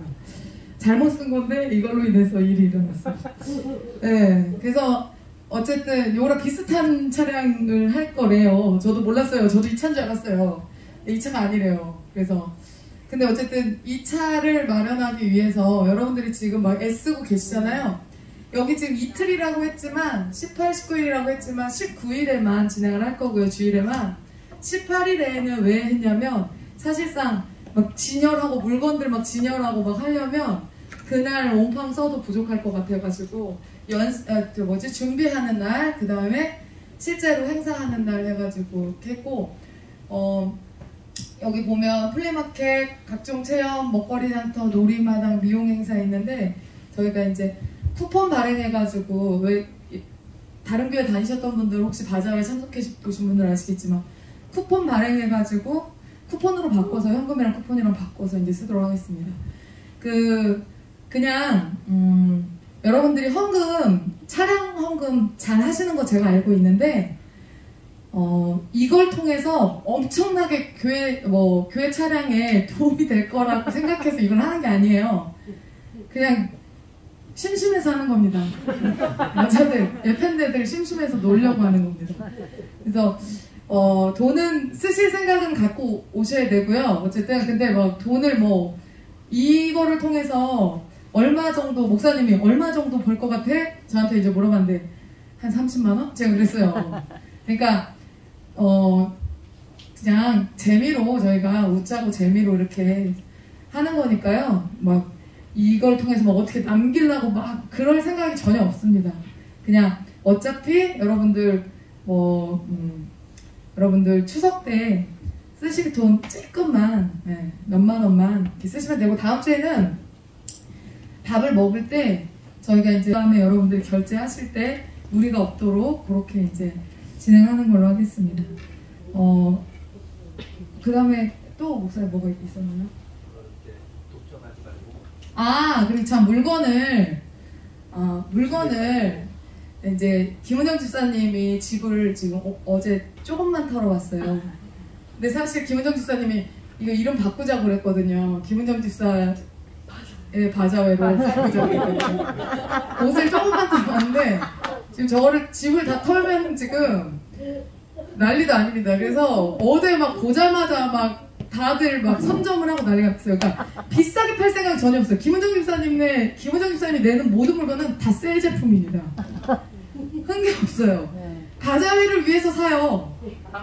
잘못 쓴 건데 이걸로 인해서 일이 일어났습니다. 네, 그래서 어쨌든 요거랑 비슷한 차량을 할 거래요. 저도 몰랐어요. 저도 2차인 줄 알았어요. 2차가 아니래요. 그래서 근데 어쨌든 2차를 마련하기 위해서 여러분들이 지금 막 애쓰고 계시잖아요. 여기 지금 이틀이라고 했지만 18, 19일이라고 했지만 19일에만 진행을 할 거고요. 주일에만. 18일에는 왜 했냐면 사실상 막 진열하고 물건들 막 진열하고 막 하려면 그날 온팡 써도 부족할 것 같아가지고 준비하는 날, 그 다음에 실제로 행사하는 날 해가지고 이렇게 했고, 여기 보면 플리마켓, 각종 체험, 먹거리 장터, 놀이마당, 미용 행사 있는데 저희가 이제 쿠폰 발행해가지고, 왜 다른 교회 다니셨던 분들 혹시 바자회 참석해 보신 분들 아시겠지만 쿠폰 발행해가지고 쿠폰으로 바꿔서 현금이랑 쿠폰이랑 바꿔서 이제 쓰도록 하겠습니다. 그냥 여러분들이 헌금, 차량 헌금 잘 하시는 거 제가 알고 있는데, 이걸 통해서 엄청나게 교회 차량에 도움이 될 거라고 생각해서 이걸 하는 게 아니에요. 그냥 심심해서 하는 겁니다. 여자들, 예팬데들 심심해서 놀려고 하는 겁니다. 그래서 돈은 쓰실 생각은 갖고 오셔야 되고요. 어쨌든 근데 뭐 돈을 뭐 이거를 통해서 얼마 정도, 목사님이 얼마 정도 벌 것 같아? 저한테 이제 물어봤는데 한 30만 원? 제가 그랬어요. 그러니까 그냥 재미로 저희가 웃자고 재미로 이렇게 하는 거니까요. 막 이걸 통해서 막 어떻게 남기려고 막 그럴 생각이 전혀 없습니다. 그냥 어차피 여러분들 여러분들 추석 때 쓰실 돈 조금만, 몇만 원만 이렇게 쓰시면 되고, 다음 주에는 밥을 먹을 때 저희가 이제 다음에 여러분들이 결제하실 때 무리가 없도록 그렇게 이제 진행하는 걸로 하겠습니다. 그 다음에 또 목사님 뭐가 있었나요? 그리고 참 물건을 이제 김은영 집사님이 집을 지금 어제 조금만 털어 왔어요. 근데 사실 김은정 집사님이 이거 이름 바꾸자고 그랬거든요. 김은정 집사의 바자회로 바꾸자고 그랬거든요. 옷을 조금만 털었는데 지금 저거를 집을 다 털면 지금 난리도 아닙니다. 그래서 어제 막 보자마자 막 다들 막 선점을 하고 난리가 났어요. 그러니까 비싸게 팔 생각이 전혀 없어요. 김은정 집사님이 내는 모든 물건은 다 새 제품입니다. 흥미 없어요. 바자회를 위해서 사요.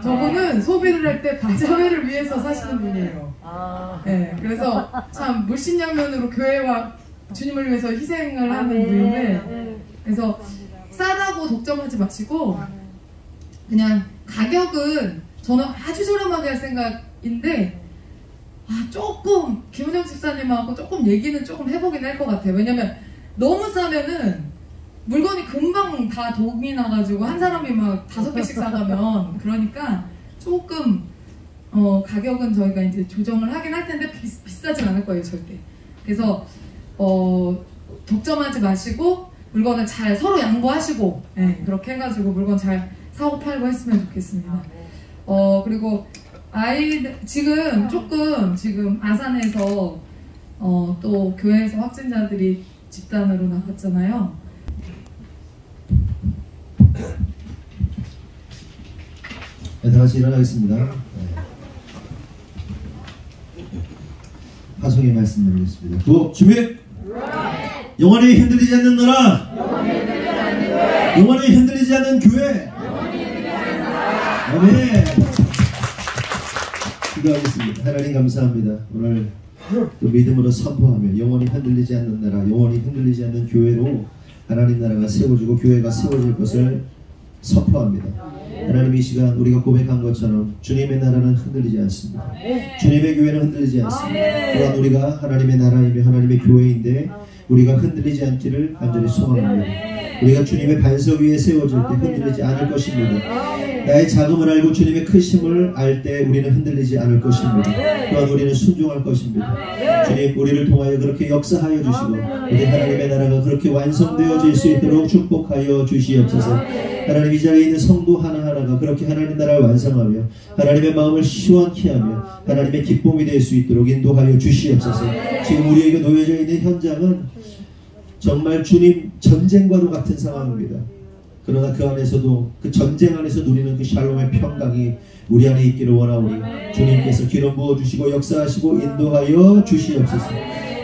저분은 소비를 할 때 바자회를 위해서 사시는 분이에요. 네, 그래서 참 물심양면으로 교회와 주님을 위해서 희생을 하는 분인데, 그래서 싸다고 독점하지 마시고 그냥 가격은 저는 아주 저렴하게 할 생각인데, 조금 김은정 집사님하고 조금 얘기는 조금 해보긴 할 것 같아요. 왜냐면 너무 싸면은 물건이 금방 다 독이 나가지고 한 사람이 막 5개씩 사가면, 그러니까 조금 가격은 저희가 이제 조정을 하긴 할 텐데 비싸진 않을 거예요, 절대. 그래서 독점하지 마시고 물건을 잘 서로 양보하시고, 그렇게 해가지고 물건 잘 사고 팔고 했으면 좋겠습니다. 그리고 지금 아산에서 또 교회에서 확진자들이 집단으로 나갔잖아요. 네, 다같이 일어나겠습니다. 화성의 말씀 드리겠습니다. 구호 준비! 영원히 흔들리지 않는 나라, 영원히 흔들리지 않는 교회. 아멘. 기도하겠습니다. 하나님 감사합니다. 오늘 또 믿음으로 선포하며 영원히 흔들리지 않는 나라, 영원히 흔들리지 않는 교회로 하나님 나라가 세워지고 교회가 세워질 것을 선포합니다. 하나님, 이 시간 우리가 고백한 것처럼 주님의 나라는 흔들리지 않습니다. 주님의 교회는 흔들리지 않습니다. 또한 우리가 하나님의 나라이며 하나님의 교회인데 우리가 흔들리지 않기를 간절히 소망합니다. 우리가 주님의 반석 위에 세워질 때 흔들리지 않을 것입니다. 나의 작음을 알고 주님의 크심을 알 때 우리는 흔들리지 않을 것입니다. 또한 우리는 순종할 것입니다. 주님, 우리를 통하여 그렇게 역사하여 주시고 우리 하나님의 나라가 그렇게 완성되어질 수 있도록 축복하여 주시옵소서. 하나님, 이 자리에 있는 성도 하나하나가 그렇게 하나님 나라를 완성하며 하나님의 마음을 시원케 하며 하나님의 기쁨이 될 수 있도록 인도하여 주시옵소서. 지금 우리에게 놓여져 있는 현장은 정말 주님 전쟁과도 같은 상황입니다. 그러나 그 안에서도, 그 전쟁 안에서 누리는 그 샬롬의 평강이 우리 안에 있기를 원하오니 주님께서 기름 부어주시고 역사하시고 인도하여 주시옵소서.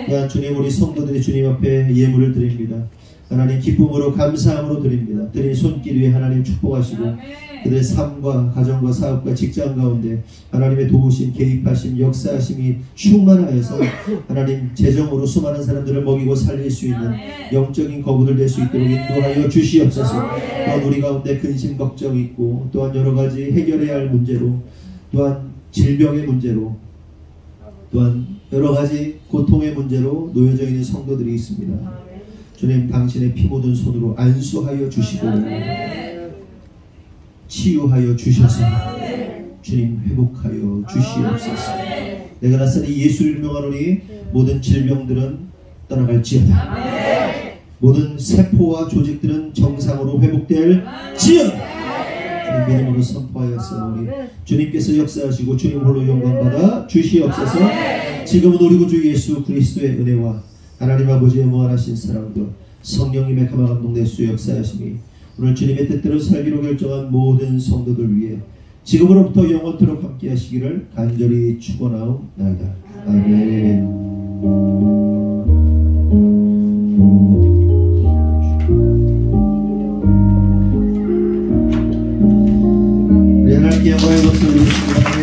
또한 주님, 우리 성도들이 주님 앞에 예물을 드립니다. 하나님, 기쁨으로 감사함으로 드립니다. 드린 손길 위에 하나님 축복하시고 그들의 삶과 가정과 사업과 직장 가운데 하나님의 도우심, 개입하심, 역사하심이 충만하여서 하나님 재정으로 수많은 사람들을 먹이고 살릴 수 있는 영적인 거부들 될 수 있도록 인도하여 주시옵소서. 또한 우리 가운데 근심 걱정이 있고 또한 여러가지 해결해야 할 문제로, 또한 질병의 문제로, 또한 여러가지 고통의 문제로 놓여져 있는 성도들이 있습니다. 주님, 당신의 피 묻은 손으로 안수하여 주시고 치유하여 주셔서 주님 회복하여 주시옵소서. 내가 나사니 예수를 명하노니 모든 질병들은 떠나갈지어다. 모든 세포와 조직들은 정상으로 회복될 지연. 주님 믿음으로 선포하였사오니 주님께서 역사하시고 주님 홀로 영광받아 주시옵소서. 지금은 우리 구주 예수 그리스도의 은혜와 하나님 아버지의 무한하신 사랑도 성령님의 감화 감동 내수 역사하심이 오늘 주님의 뜻대로 살기로 결정한 모든 성도들 위해 지금으로부터 영원토록 함께 하시기를 간절히 축원하옵나이다. 아멘. 우리 하나님께 영광의 박수 드리겠습니다.